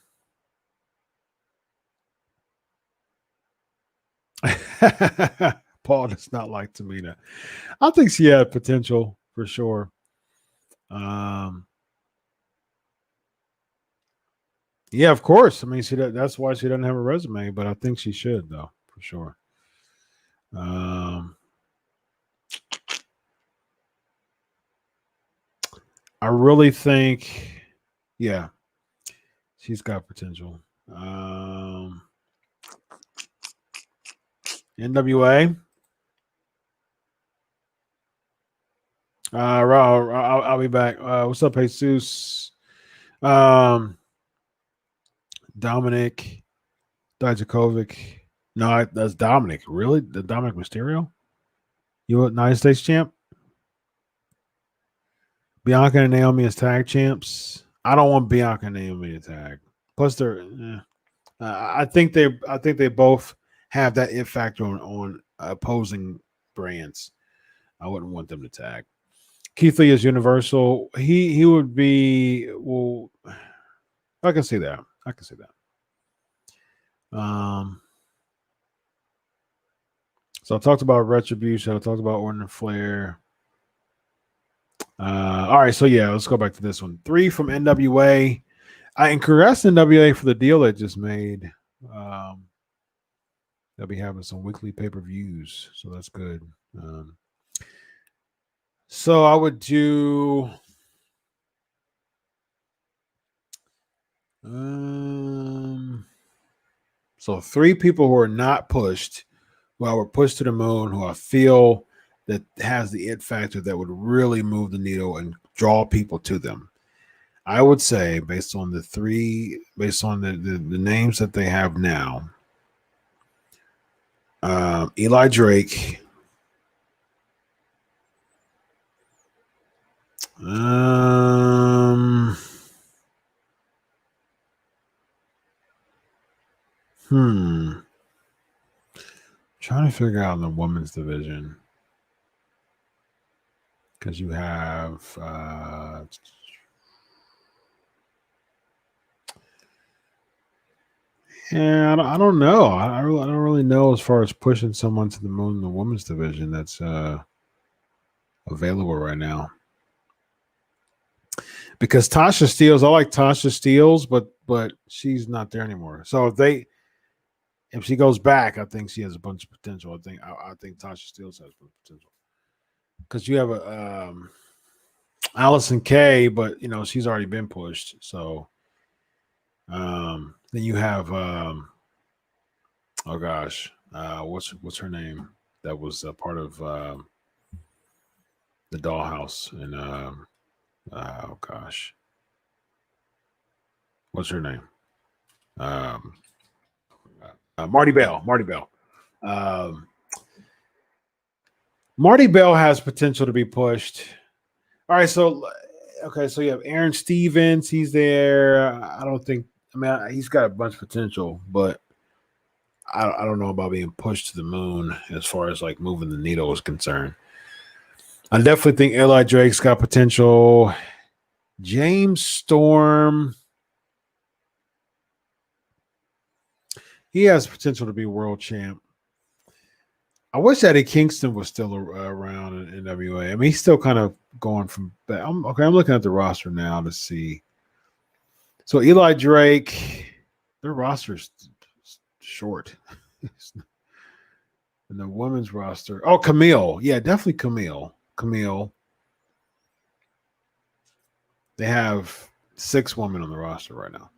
does not like Tamina. I think she had potential for sure. Yeah, of course. I mean, that's why she doesn't have a resume, but I think she should, though, for sure. I really think, yeah, she's got potential. NWA. I'll be back. What's up, Jesus? Dominic Dijakovic. No, that's Dominic. Really? The Dominic Mysterio? You United States champ? Bianca and Naomi as tag champs. I don't want Bianca and Naomi to tag. Plus, I think they both have that it factor on opposing brands. I wouldn't want them to tag. Keith Lee is Universal. He would be I can see that. So I talked about Retribution. I talked about Orton and Flair. All right, so yeah, let's go back to this one. 3 from NWA. And congrats to NWA for the deal they just made. They'll be having some weekly pay-per-views, so that's good. So I would do so 3 people who are not pushed, who I were pushed to the moon, who I feel that has the it factor that would really move the needle and draw people to them. I would say, based on the names that they have now, Eli Drake, trying to figure out in the women's division. Because you have I don't know. I don't really know as far as pushing someone to the moon in the women's division that's available right now. Because Tasha Steelz, I like Tasha Steelz, but she's not there anymore. So if she goes back, I think she has a bunch of potential. I think Tasha Steelz has potential. because you have a Allison Kay, but she's already been pushed. So then you have oh gosh, what's her name? That was a part of the Dollhouse, and oh gosh, what's her name? Marty Bell. Marty Bell has potential to be pushed. All right, so you have Aaron Stevens. He's there. I don't think. I mean, he's got a bunch of potential, but I don't know about being pushed to the moon as far as like moving the needle is concerned. I definitely think Eli Drake's got potential. James Storm. He has potential to be world champ. I wish Eddie Kingston was still around in NWA. I mean, he's still kind of going from back. I'm looking at the roster now to see. So Eli Drake, their roster's short. And the women's roster. Oh, Camille. Yeah, definitely Camille. They have 6 women on the roster right now.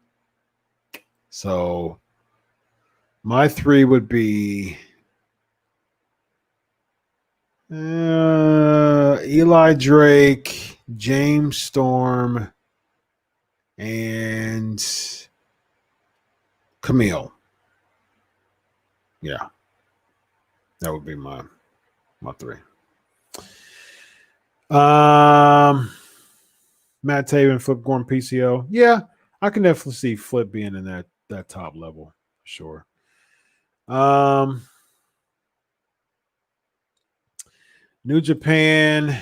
So my 3 would be Eli Drake, James Storm, and Camille. Yeah. That would be my 3. Matt Taven, Flip Gordon, PCO. Yeah, I can definitely see Flip being in that top level for sure. New Japan.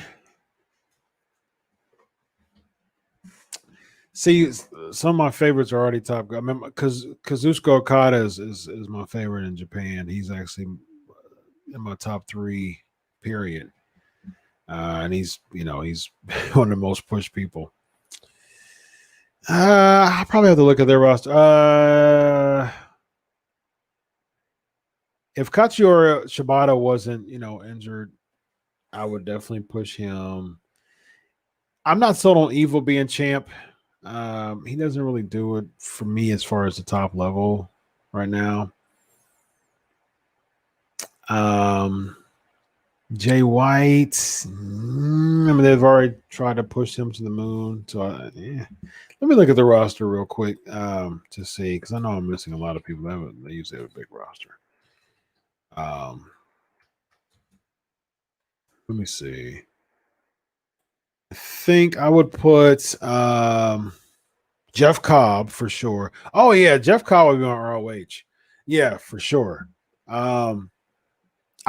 See, some of my favorites are already top. I remember because Kazuchika Okada is my favorite in Japan. He's actually in my top 3, period. And he's one of the most pushed people. I probably have to look at their roster. If Katsuyori Shibata wasn't, injured, I would definitely push him. I'm not sold on Evil being champ. He doesn't really do it for me as far as the top level right now. Jay White. I mean, they've already tried to push him to the moon. So, let me look at the roster real quick to see, because I know I'm missing a lot of people. They usually have a big roster. Let me see. I think I would put Jeff Cobb for sure. Oh yeah, Jeff Cobb would be on ROH. Yeah, for sure. I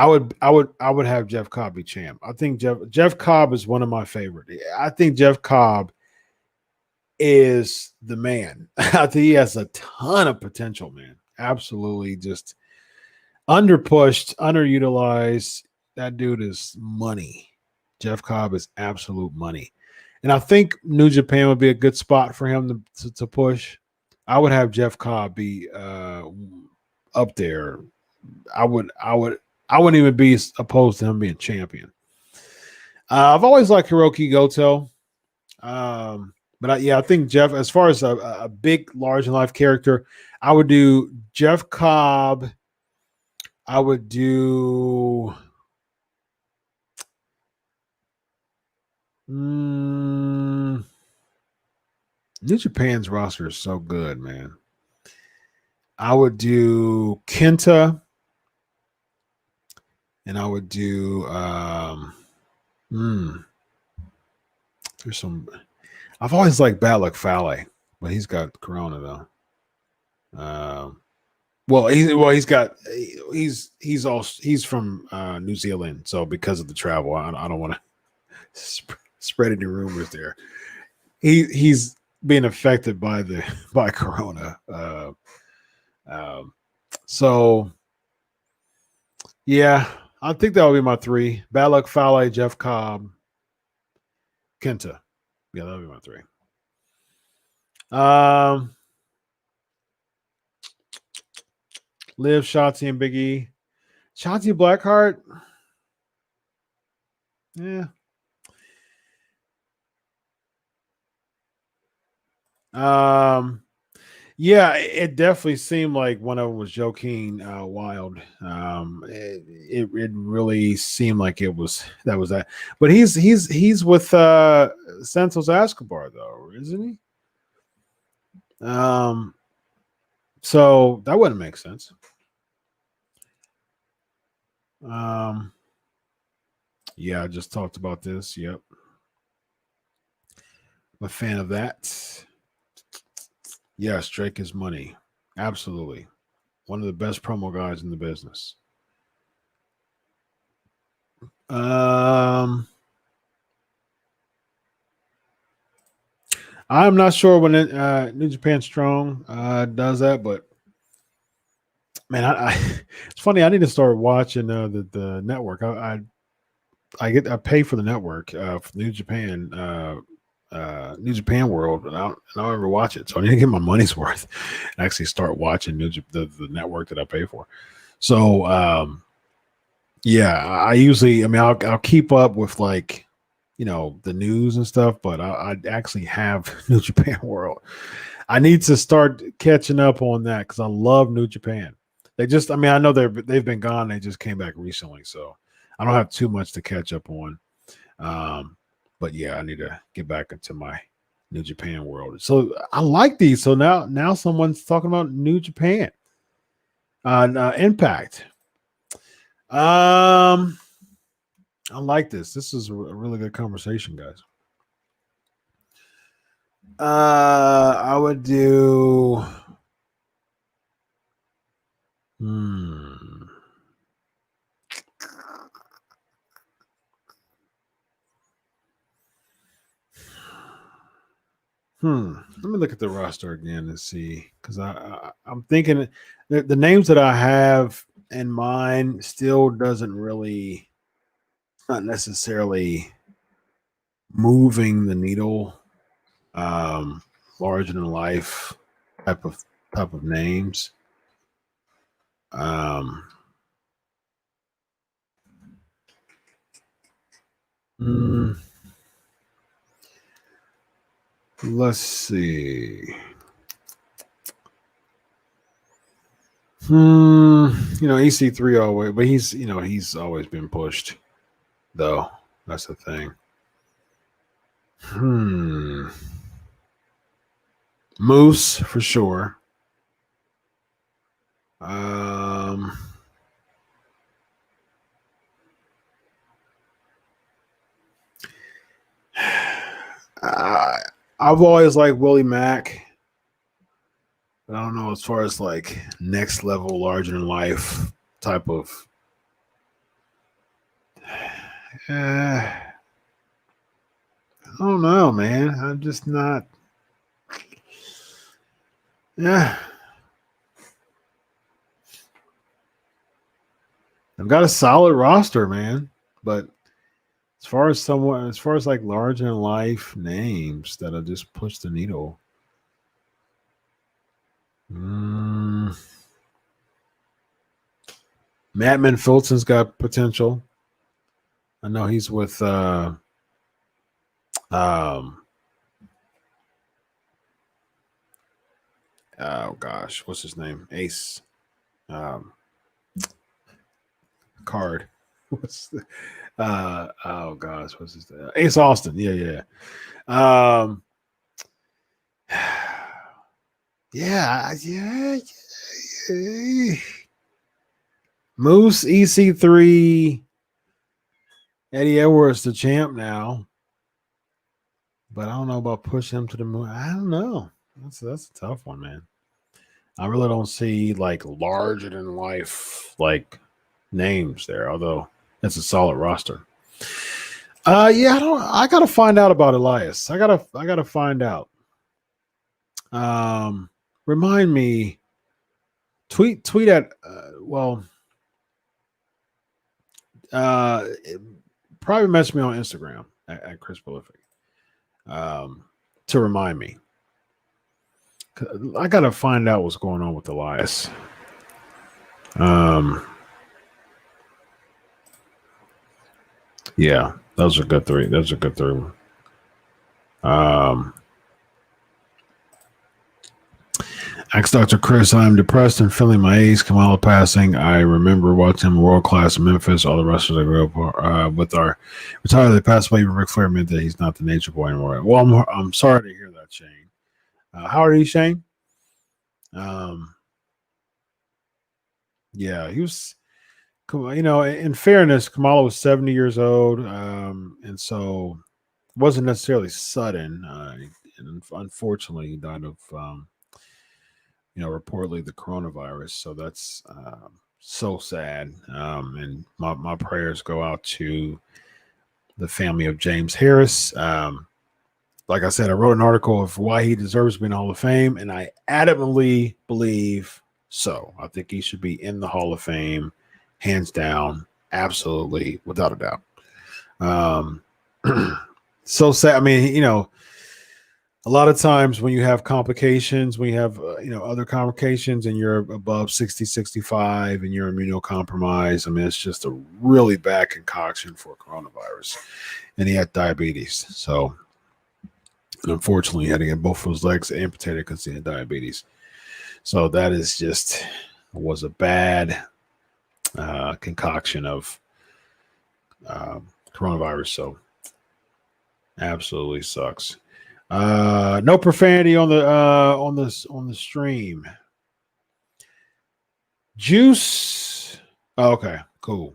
would have Jeff Cobb be champ. I think Jeff Cobb is one of my favorite. I think Jeff Cobb is the man. I think he has a ton of potential, man. Absolutely, just underpushed, underutilized. That dude is money. Jeff Cobb is absolute money. And I think New Japan would be a good spot for him to push. I would have Jeff Cobb be up there. I wouldn't even be opposed to him being champion. I've always liked Hiroki Goto. But I think Jeff, as far as a big, large in life character, I would do Jeff Cobb. I would do New Japan's roster is so good, man. I would do Kenta, and I would do there's some. I've always liked Bad Luck Fale, but he's got Corona though. He's from New Zealand, so because of the travel, I don't want to spread any rumors there. He's being affected by Corona. So yeah, I think that would be my 3: Bad Luck Fale, Jeff Cobb, Kenta. Yeah, that would be my 3. Liv, Shotzi, and Big E. Shotzi Blackheart. Yeah. Yeah, it definitely seemed like one of them was Joaquin Wild. It really seemed like that was that. But he's with Santos Escobar though, isn't he? So that wouldn't make sense. Yeah, I just talked about this. Yep. I'm a fan of that. Yes, Drake is money. Absolutely. One of the best promo guys in the business. I'm not sure when New Japan Strong does that, but man, it's funny. I need to start watching the network. I pay for the network for New Japan World, and I don't ever watch it. So I need to get my money's worth and actually start watching the network that I pay for. So yeah, I usually, I'll keep up with like, the news and stuff, but I actually have New Japan World. I need to start catching up on that because I love New Japan. They just, I know they've been gone. They just came back recently, so I don't have too much to catch up on. But yeah, I need to get back into my New Japan World. So I like these. So now someone's talking about New Japan, Impact. I like this. This is a really good conversation, guys. I would do. Let me look at the roster again and see, because I'm thinking the names that I have in mind still doesn't really, not necessarily moving the needle, larger than life type of names. Let's see. EC3 always, but he's always been pushed, though. That's the thing. Moose for sure. I've always liked Willie Mack. But I don't know, as far as like next level, larger than life type of. I don't know, man. I'm just not. Yeah. I've got a solid roster, man. But as far as like larger than life names that'll just push the needle. Madman Fulton's got potential. I know he's with oh gosh, what's his name? Ace Card. What's the oh gosh, what's his name? Ace Austin. Yeah. Yeah. Moose, EC3, Eddie Edwards, the champ now. But I don't know about pushing him to the moon. I don't know. That's a tough one, man. I really don't see like larger than life like names there, although it's a solid roster. Yeah, I gotta find out about Elias. I gotta find out. Remind me. Tweet at probably message me on Instagram at Chris Prolific to remind me. I gotta find out what's going on with Elias. Yeah. Those are good three. Those are good three. Ask Dr. Chris, I am depressed and feeling my age. Kamala passing. I remember watching World Class in Memphis. All the wrestlers I grew up with are retired. They passed away. Even Ric Flair meant that he's not the Nature Boy anymore. Well, I'm sorry to hear that, Shane. How are you, Shane? Yeah, he was. You know, in fairness, Kamala was 70 years old, and so it wasn't necessarily sudden. And unfortunately, he died of, reportedly the coronavirus. So that's so sad. And my prayers go out to the family of James Harris. Like I said, I wrote an article of why he deserves to be in the Hall of Fame, and I adamantly believe so. I think he should be in the Hall of Fame. Hands down, absolutely, without a doubt. So sad. I mean, a lot of times when you have complications, when you have, other complications and you're above 60, 65 and you're immunocompromised, I mean, it's just a really bad concoction for coronavirus. And he had diabetes. So unfortunately, he had to get both of his legs amputated because he had diabetes. So that is just was a bad concoction of coronavirus. So absolutely sucks. No profanity on the stream. Juice. Okay, cool.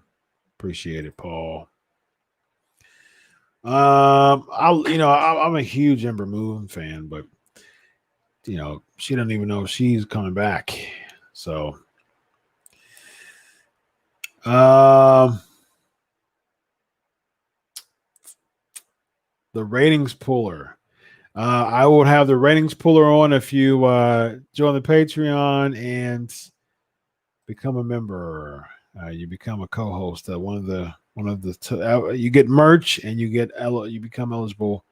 Appreciate it, Paul. I'm a huge Ember Moon fan, but she doesn't even know she's coming back. So the ratings puller. I will have the ratings puller on if you join the Patreon and become a member. You become a co-host. You get merch and you become eligible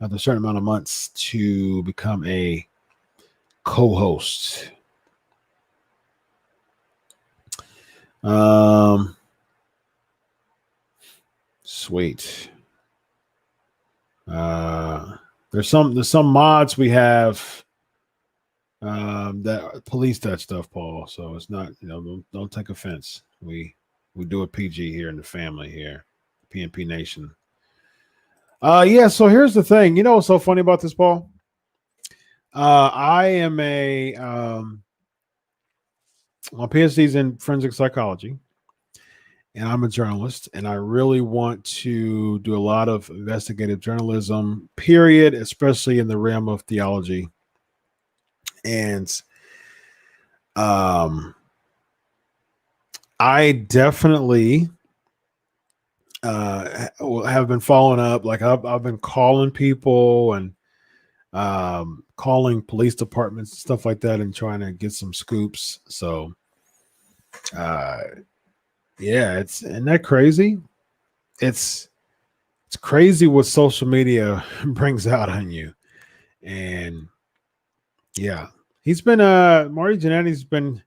after a certain amount of months to become a co-host. Sweet. There's some mods we have that police that stuff, Paul. So it's not, don't take offense. We do a PG here in the family here, PNP Nation. Yeah. So here's the thing. You know what's so funny about this, Paul? I am my PhD's in forensic psychology, and I'm a journalist, and I really want to do a lot of investigative journalism, period, especially in the realm of theology. And I definitely have been following up. Like I've been calling people and calling police departments and stuff like that and trying to get some scoops. So yeah, isn't that crazy? It's crazy what social media brings out on you. And yeah, he's been Marty Jannetty's been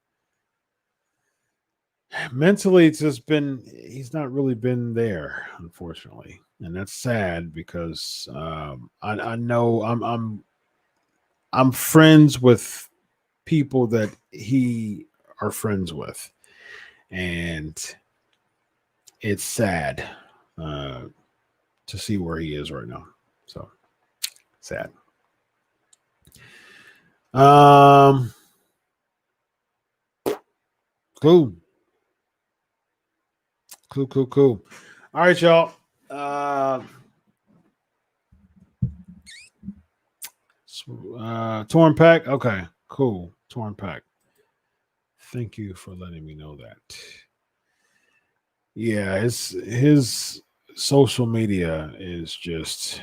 mentally he's not really been there, unfortunately. And that's sad because I know I'm friends with people that he are friends with, and it's sad to see where he is right now. So sad. Cool. All right, y'all. Torn pack. Okay, cool. Torn pack. Thank you for letting me know that. Yeah, his social media is just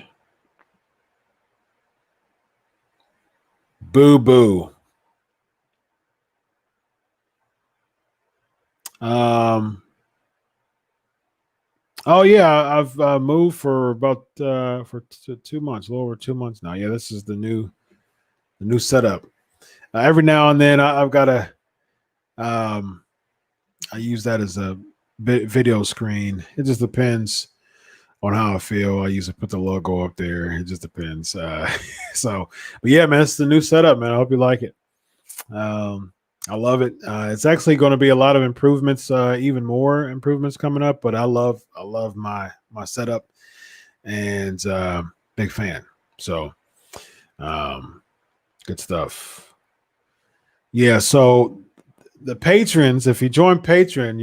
boo boo. Oh yeah, I've moved for about 2 months, a little over 2 months now. Yeah, this is the new setup. Every now and then I've got to I use that as a video screen. It just depends on how I feel. I usually put the logo up there. It just depends. But yeah, man, it's the new setup, man. I hope you like it. I love it. It's actually going to be a lot of improvements, even more improvements coming up. But I love my setup, and big fan. So, good stuff. Yeah. So the patrons, if you join Patreon,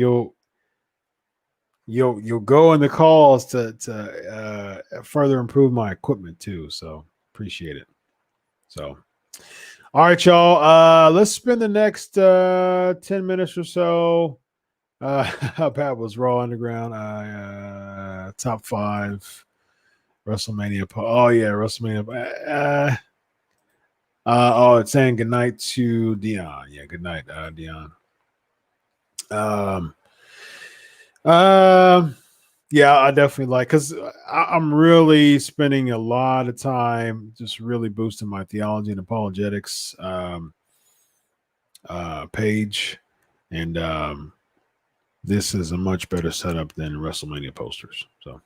you'll go in the calls to further improve my equipment too. So appreciate it. So. All right, y'all. Let's spend the next 10 minutes or so. How bad was Raw Underground? Top 5 WrestleMania. Oh yeah, WrestleMania. It's saying goodnight to Dion. Yeah, good night, Dion. Yeah, I definitely like, because I'm really spending a lot of time just really boosting my theology and apologetics page, and this is a much better setup than WrestleMania posters. So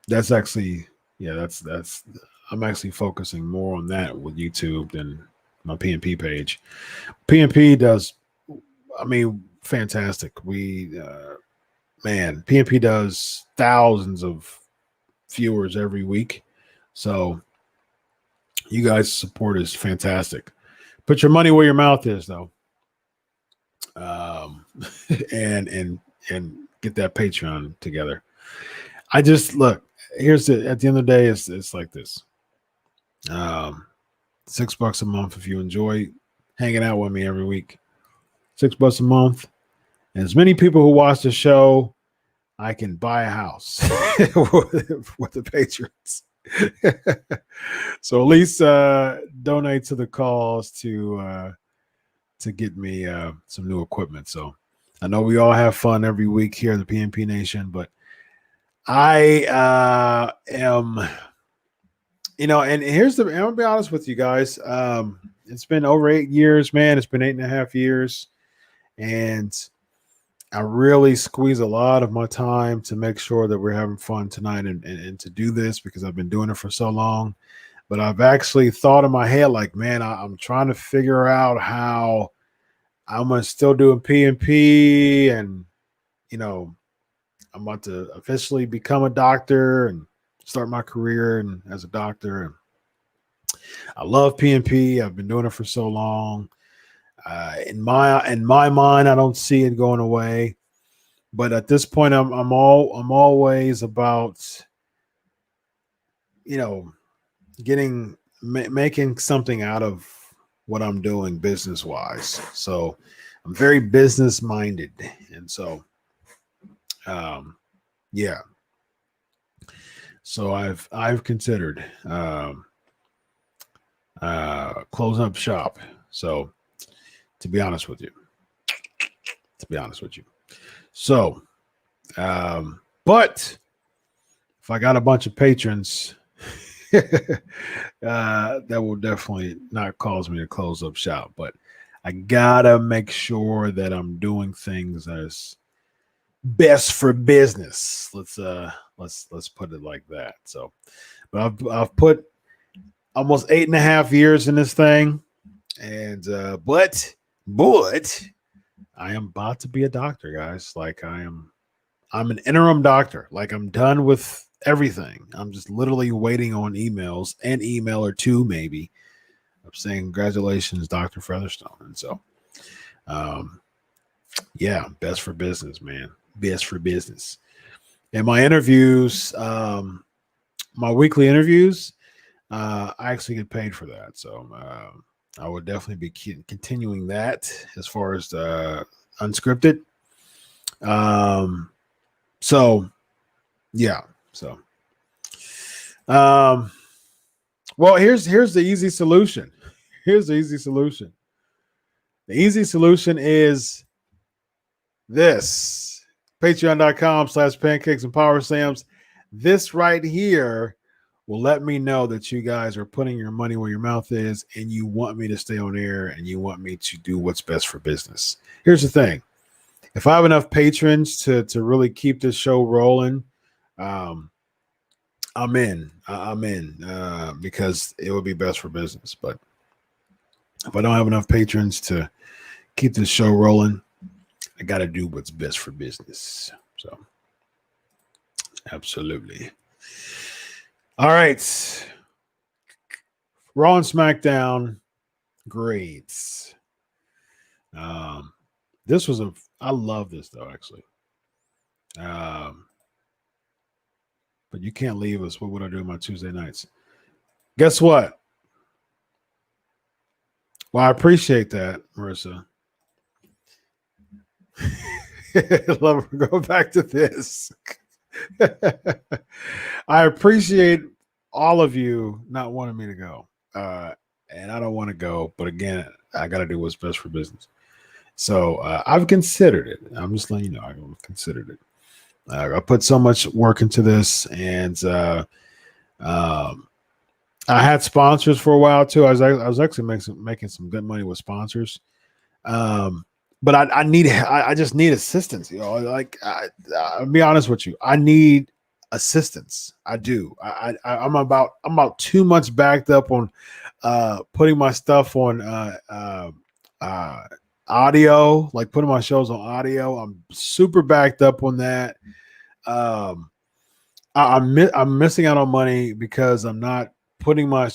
that's actually, that's I'm actually focusing more on that with YouTube than my PNP page. PNP does, I mean, fantastic. PNP does thousands of viewers every week. So you guys' support is fantastic. Put your money where your mouth is, though. And get that Patreon together. I just look, at the end of the day, it's like this. $6 a month if you enjoy hanging out with me every week. $6 a month. And as many people who watch the show, I can buy a house with the patrons. So at least donate to the cause to get me some new equipment. So I know we all have fun every week here at the PNP Nation, but I am, and I'm gonna be honest with you guys. It's been over 8 years, man. It's been 8.5 years, and I really squeeze a lot of my time to make sure that we're having fun tonight and to do this, because I've been doing it for so long. But I've actually thought in my head, like, man, I'm trying to figure out how I'm going to still doing PNP, and, I'm about to officially become a doctor and start my career as a doctor. And I love PNP. I've been doing it for so long. In my mind, I don't see it going away. But at this point, I'm always about, making something out of what I'm doing business wise. So I'm very business minded, and so yeah. So I've considered closing up shop. So to be honest with you. So, but if I got a bunch of patrons, that will definitely not cause me to close up shop. But I gotta make sure that I'm doing things as best for business. Let's put it like that. So, but I've put almost 8.5 years in this thing, and but I am about to be a doctor, guys. Like I'm an interim doctor. Like I'm done with everything. I'm just literally waiting on emails, an email or two maybe, of saying congratulations, Dr. Featherstone. And so, yeah, best for business, man. Best for business. And my interviews, my weekly interviews, I actually get paid for that. So I would definitely be continuing that as far as unscripted. So yeah. So well, here's the easy solution. The easy solution is this: patreon.com/pancakes and powerslams. This right here will let me know that you guys are putting your money where your mouth is, and you want me to stay on air, and you want me to do what's best for business. Here's the thing. if I have enough patrons to really keep this show rolling, I'm in. I'm in because it would be best for business. But if I don't have enough patrons to keep this show rolling, I got to do what's best for business. So, absolutely. All right. Raw and SmackDown grades. This was I love this though, actually. But you can't leave us. What would I do on my Tuesday nights? Guess what? Well, I appreciate that, Marissa. Love her. Go back to this. I appreciate all of you not wanting me to go. And I don't want to go, but again, I got to do what's best for business. So I've considered it. I'm just letting you know I've considered it. I put so much work into this, and I had sponsors for a while too. I was actually making some good money with sponsors. But I just need assistance. You know, like I'll be honest with you, I need assistance. I do. I'm about 2 months backed up on putting my stuff on audio, like putting my shows on audio. I'm super backed up on that. I'm missing out on money because I'm not putting my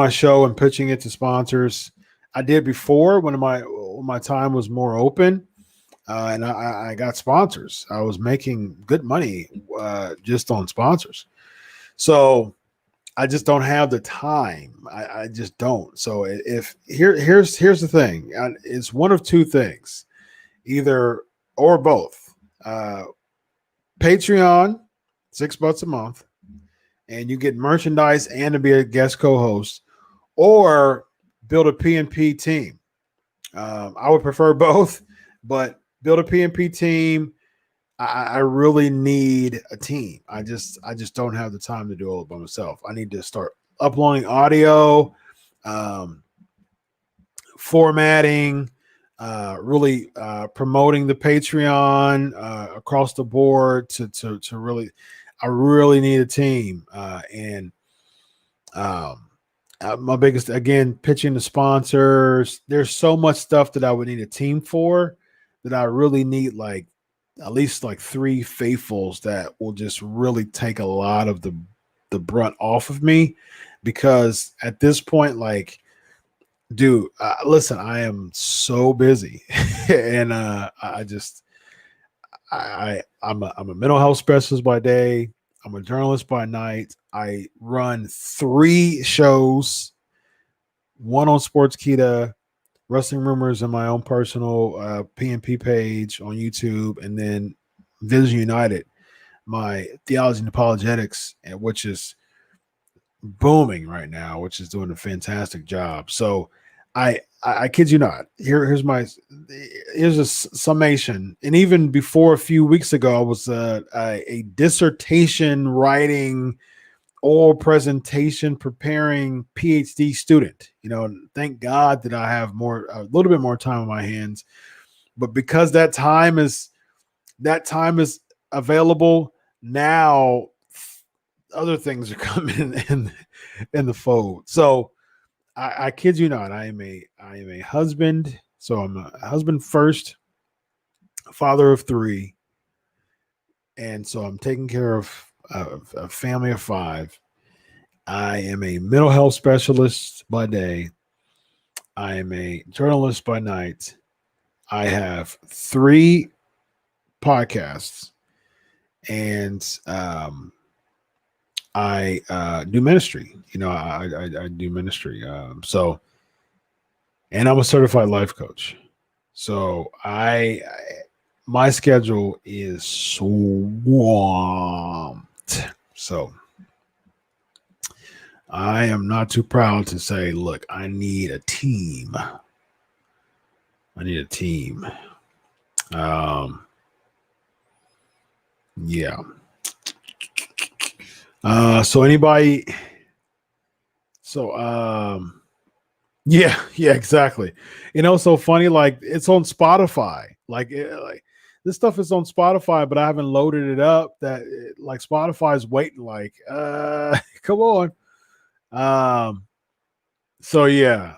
show and pitching it to sponsors. I did before when my time was more open, and I got sponsors. I was making good money just on sponsors. So I just don't have the time. I just don't. So if here's the thing, it's one of two things, either or both. Patreon, $6 a month, and you get merchandise and to be a guest co-host, or build a PNP team. I would prefer both, but build a PNP team. I really need a team. I just don't have the time to do all by myself. I need to start uploading audio, formatting, really promoting the Patreon across the board to really. I really need a team, and my biggest, again, pitching the sponsors. There's so much stuff that I would need a team for that I really need, like at least like 3 faithfuls that will just really take a lot of the brunt off of me, because at this point, like, dude, listen, I am so busy, and I'm a mental health specialist by day. I'm a journalist by night. I run 3 shows, one on Sportskeeda, Wrestling Rumors, and my own personal PNP page on YouTube, and then Vision United, my theology and apologetics, which is booming right now, which is doing a fantastic job. So I kid you not. Here's a summation. And even before a few weeks ago, I was a dissertation writing, oral presentation preparing PhD student. You know, thank God that I have a little bit more time on my hands. But because that time is available now, other things are coming in the fold. So I kid you not, I am a husband. So I'm a husband first, father of 3. And so I'm taking care of a family of 5. I am a mental health specialist by day. I am a journalist by night. I have 3 podcasts, and I do ministry. You know, I do ministry. So, and I'm a certified life coach. So my schedule is swamped. So I am not too proud to say, look, I need a team. Yeah. So anybody, Yeah, yeah, exactly. So funny. Like it's on Spotify. Like this stuff is on Spotify, but I haven't loaded it up. Like Spotify's waiting. Like, come on. So yeah.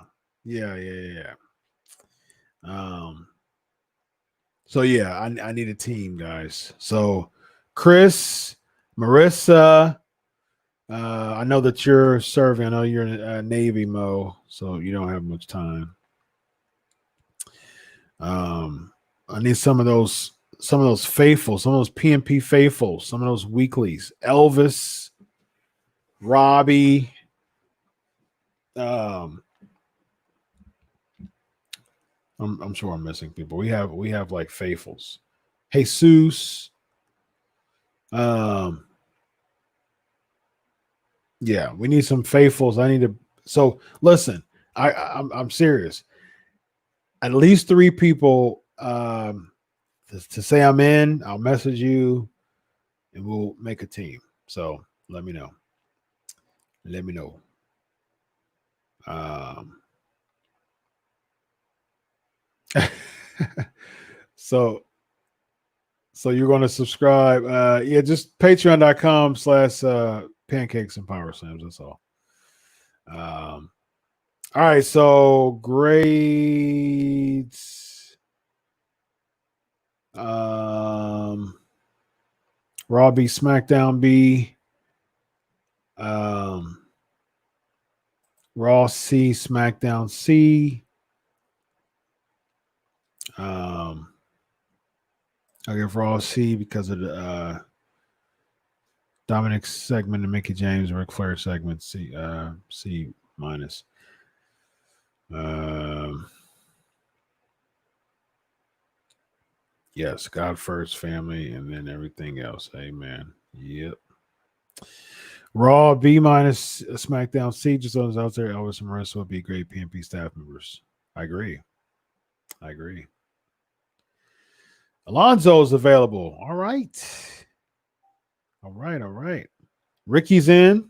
Um, so yeah, I need a team, guys. So Chris, Marissa, I know that you're serving. I know you're in Navy, Mo, so you don't have much time. I need some of those faithful, some of those PNP faithful, some of those weeklies. Elvis, Robbie, I'm sure I'm missing people. We have like faithfuls. Jesus. Yeah, we need some faithfuls. I need to. So listen, I'm serious. At least 3 people to say I'm in. I'll message you, and we'll make a team. So let me know. Let me know. So you're going to subscribe. Yeah, just patreon.com/pancakes and Powerslams. That's all. All right. So grades. Raw B, SmackDown B. Raw C, SmackDown C. I give Raw C because of the Dominic segment and Mickey James, Ric Flair segment. C minus. Yes, God first, family, and then everything else. Amen. Yep. Raw B minus, SmackDown C. Just those out there, Elvis and Marissa would be great PNP staff members. I agree. Alonzo's available. All right. Ricky's in.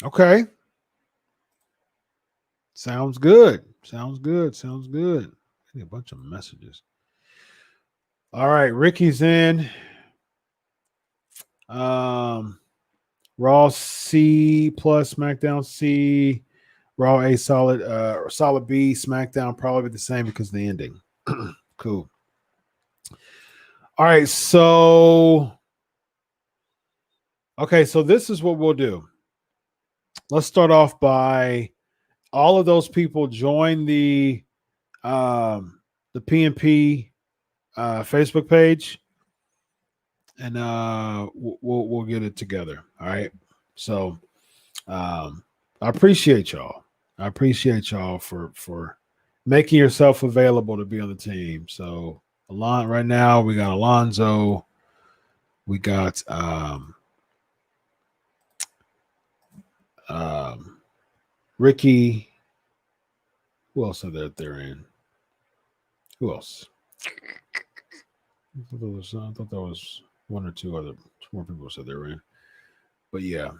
Okay. Sounds good. I need a bunch of messages. All right. Ricky's in. Raw C plus SmackDown C. Raw A solid B. SmackDown probably the same because of the ending. Cool. All right. So this is what we'll do. Let's start off by all of those people join the PNP Facebook page, and we'll get it together. All right. So I appreciate y'all. For making yourself available to be on the team. So right now we got Alonzo, we got Ricky. Who else are they're in? Who else? I thought there was 1 or 2 more people said they were in. But yeah.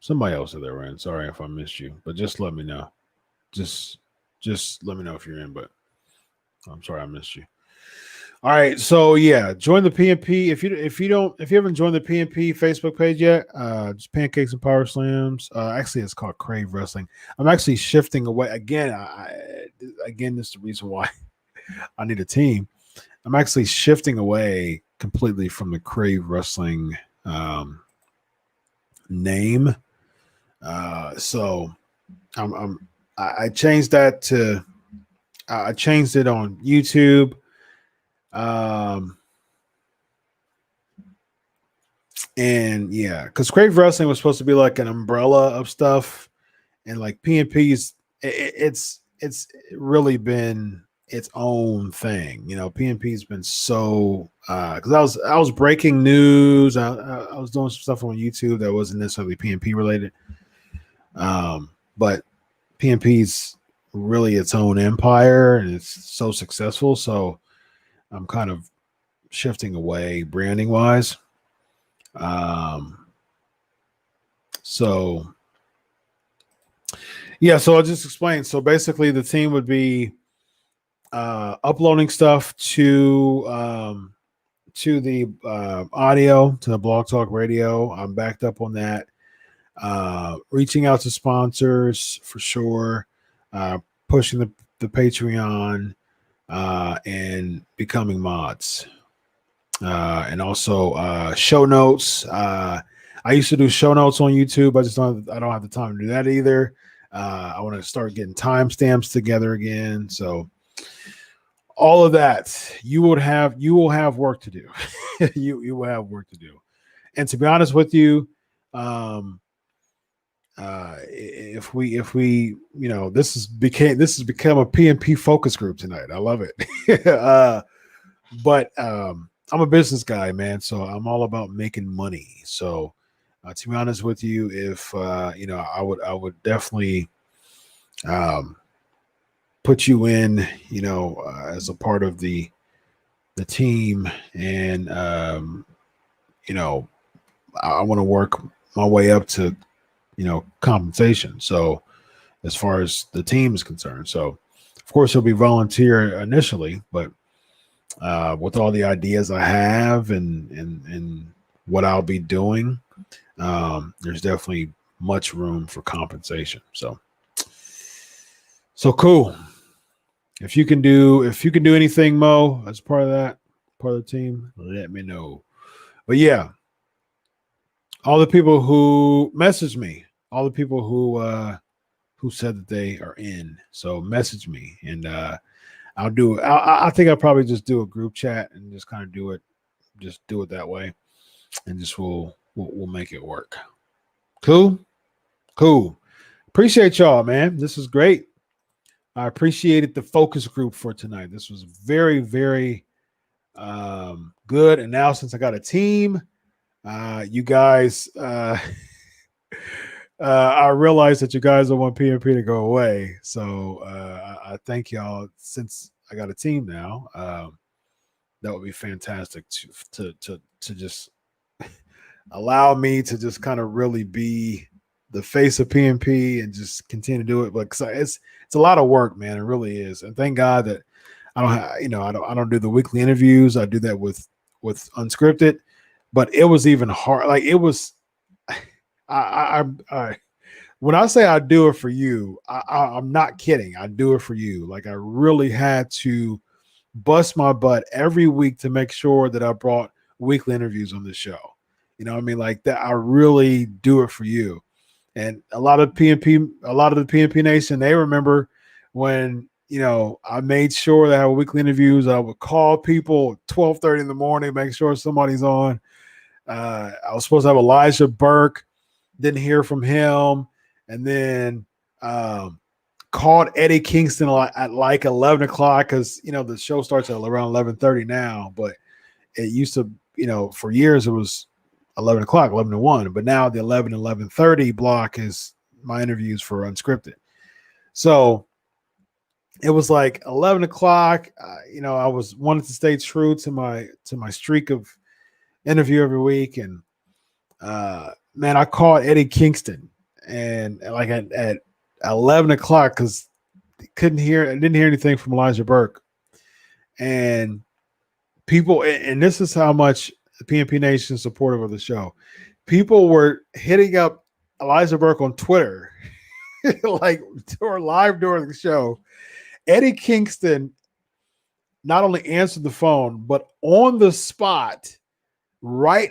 Somebody else said they were in. Sorry if I missed you, but just let me know. Just let me know if you're in, but I'm sorry I missed you. All right, so yeah, join the PNP. If you haven't joined the PNP Facebook page yet, just Pancakes and Powerslams. Actually, it's called Crave Wrestling. I'm actually shifting away again. Again, this is the reason why I need a team. I'm actually shifting away completely from the Crave Wrestling name. So I changed that to I changed it on YouTube. And yeah, because Crave Wrestling was supposed to be like an umbrella of stuff, and like PNP's it's really been its own thing. PNP's been so because I was breaking news. I was doing some stuff on YouTube that wasn't necessarily PNP related. But PNP's really its own empire, and it's so successful. So I'm kind of shifting away branding wise. So yeah, so I'll just explain. So basically the team would be uploading stuff to the audio, to the Blog Talk Radio. I'm backed up on that. Reaching out to sponsors for sure, pushing the Patreon, and becoming mods, and also show notes. I used to do show notes on YouTube. I don't have the time to do that either. I want to start getting timestamps together again. So all of that, you will have work to do. you will have work to do. And to be honest with you, if we this has become a PNP focus group tonight. I love it. But I'm a business guy, man, so I'm all about making money. So to be honest with you, if I would definitely put you in, as a part of the team, and I want to work my way up to compensation. So as far as the team is concerned, so of course it'll be volunteer initially, but with all the ideas I have and what I'll be doing, there's definitely much room for compensation. So cool. If you can do anything, Mo, as part of the team, let me know. But yeah, all the people who messaged me, all the people who said that they are in, so message me, and I'll do it. I think I'll probably just do a group chat and just kind of do it that way, and just we'll make it work. Cool. Appreciate y'all, man. This is great. I appreciated the focus group for tonight. This was very, very good. And now since I got a team, you guys, I realize that you guys don't want PNP to go away. So I thank y'all. Since I got a team now, that would be fantastic to just allow me to just kind of really be the face of PNP and just continue to do it. But it's a lot of work, man. It really is. And thank God that I don't do the weekly interviews. I do that with Unscripted, but it was even hard. Like it was, I when I say I do it for you, I'm not kidding. I do it for you. Like I really had to bust my butt every week to make sure that I brought weekly interviews on the show. You know what I mean? Like that, I really do it for you. And a lot of the PNP Nation, they remember when, I made sure that I had weekly interviews. I would call people 12:30 in the morning, make sure somebody's on. I was supposed to have Elijah Burke, didn't hear from him. And then called Eddie Kingston at like 11 o'clock because, the show starts at around 11:30 now. But it used to, for years it was 11 o'clock, 11 to 1. But now the 11:30 block is my interviews for Unscripted. So it was like 11 o'clock. I wanted to stay true to my streak of interview every week. And man, I called Eddie Kingston and like at 11 o'clock because I didn't hear anything from Elijah Burke. And people, and this is how much the PNP Nation is supportive of the show. People were hitting up Elijah Burke on Twitter, like or live during the show. Eddie Kingston not only answered the phone, but on the spot, right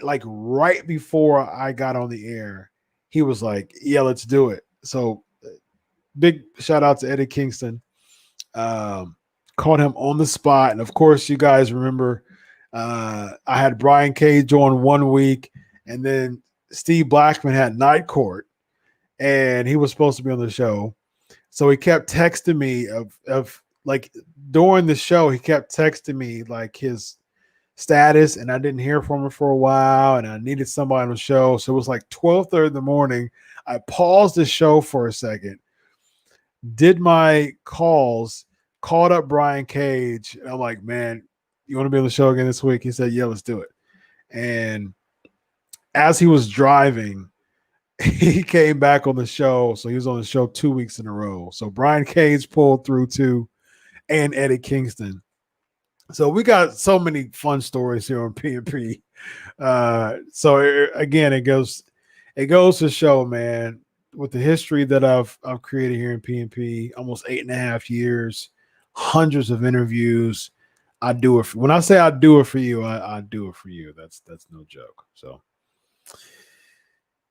before I got on the air, he was like, "Yeah, let's do it." So, big shout out to Eddie Kingston. Called him on the spot, and of course, you guys remember. I had Brian Cage on 1 week, and then Steve Blackman had Night Court, and he was supposed to be on the show. So he kept texting me of like during the show, he kept texting me like his status, and I didn't hear from him for a while, and I needed somebody on the show. So it was like 12:30 in the morning. I paused the show for a second, did my calls, called up Brian Cage, and I'm like, man, you want to be on the show again this week? He said, yeah, let's do it. And as he was driving, he came back on the show. So he was on the show 2 weeks in a row. So Brian Cage pulled through too, and Eddie Kingston. So we got so many fun stories here on PNP. Again, it goes to show, man, with the history that I've created here in PNP, almost 8.5 years, hundreds of interviews. I do it. When I say I do it for you, I do it for you. That's no joke. So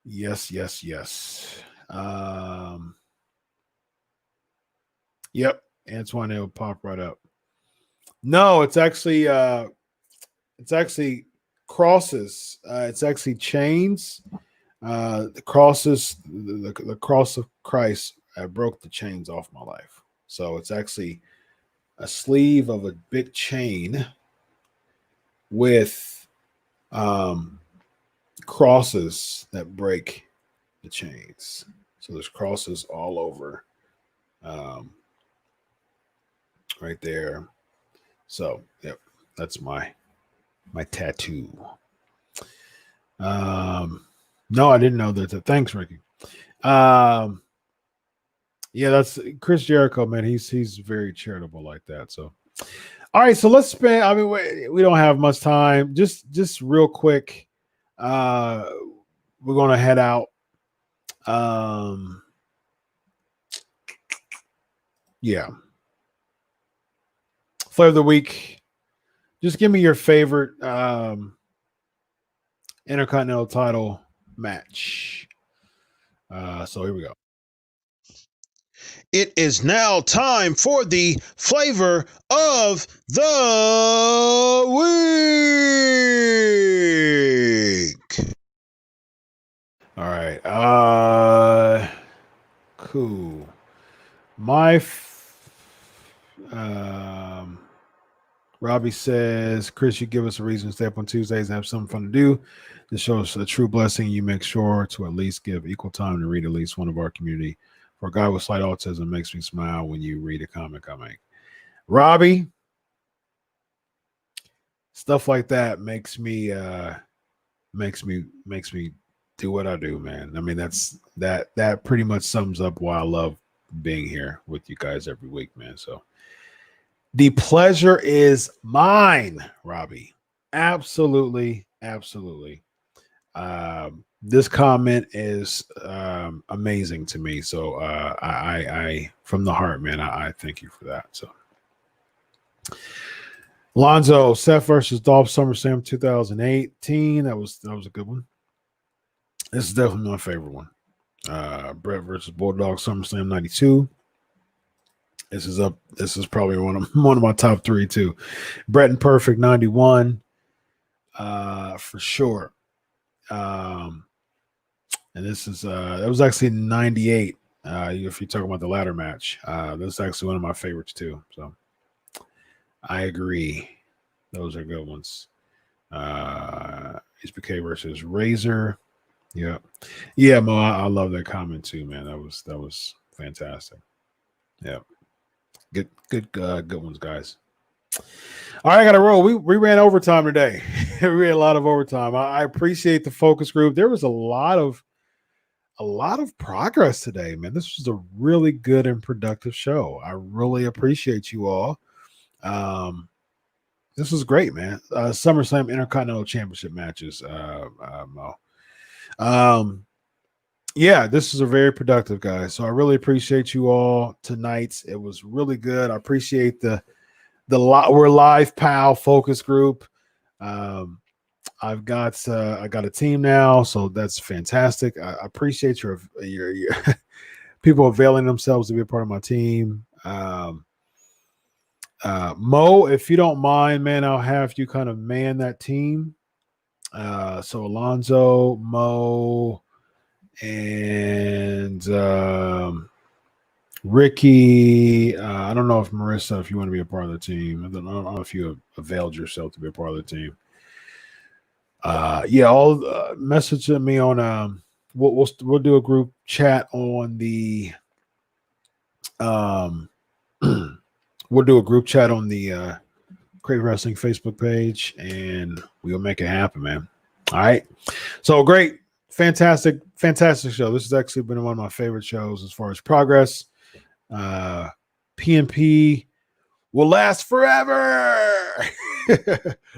yes. Yep. Antoine, it will pop right up. No, it's actually crosses. It's actually chains. The crosses, the cross of Christ broke the chains off my life. So it's actually a sleeve of a big chain with crosses that break the chains. So there's crosses all over right there. So, yep, that's my tattoo. No, I didn't know that. Thanks, Ricky. Yeah, that's Chris Jericho, man. He's very charitable like that. So, all right. So let's spend. I mean, we don't have much time. Just real quick. We're gonna head out. Yeah. Flavor of the week. Just give me your favorite Intercontinental title match. So here we go. It is now time for the flavor of the week. All right. Cool. Robbie says, Chris, you give us a reason to stay up on Tuesdays and have something fun to do. This shows a true blessing. You make sure to at least give equal time to read at least one of our community. For a guy with slight autism, makes me smile when you read a comic I make. Robbie, stuff like that makes me do what I do, man. I mean, that pretty much sums up why I love being here with you guys every week, man. So the pleasure is mine, Robbie. Absolutely. This comment is amazing to me. So I from the heart, man, I thank you for that. So Lonzo, Seth versus Dolph SummerSlam 2018. That was a good one. This is definitely my favorite one. Brett versus Bulldog SummerSlam 92. This is probably one of my top three too. Brett and Perfect 91. For sure. And this is that was actually 98. If you're talking about the ladder match, this is actually one of my favorites too. So I agree. Those are good ones. HBK versus Razor. Yeah. Mo, I love that comment too, man. That was fantastic. Yeah. Good ones, guys. All right, I got to roll. We ran overtime today. We ran a lot of overtime. I appreciate the focus group. There was a lot of progress today, man. This was a really good and productive show. I really appreciate you all. This was great, man. SummerSlam Intercontinental Championship matches, Mo. Yeah, this is a very productive, guys. So I really appreciate you all tonight. It was really good. I appreciate the we're live pal focus group. I got a team now, so that's fantastic. I appreciate your people availing themselves to be a part of my team. Mo, if you don't mind, man, I'll have you kind of man that team. So Alonzo, Mo, and Ricky. I don't know if Marissa, if you want to be a part of the team. I don't know if you availed yourself to be a part of the team. All message me on we'll do a group chat on the we'll do a group chat on the Crate Wrestling Facebook page, and we'll make it happen, man. All right. So great. Fantastic show. This has actually been one of my favorite shows as far as progress. PNP will last forever.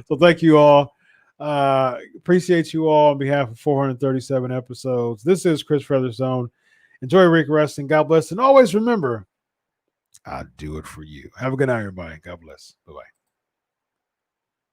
So thank you all. Appreciate you all on behalf of 437 episodes. This is Chris Featherzone. Enjoy Rick Wrestling. God bless. And always remember, I do it for you. Have a good night, everybody. God bless. Bye-bye.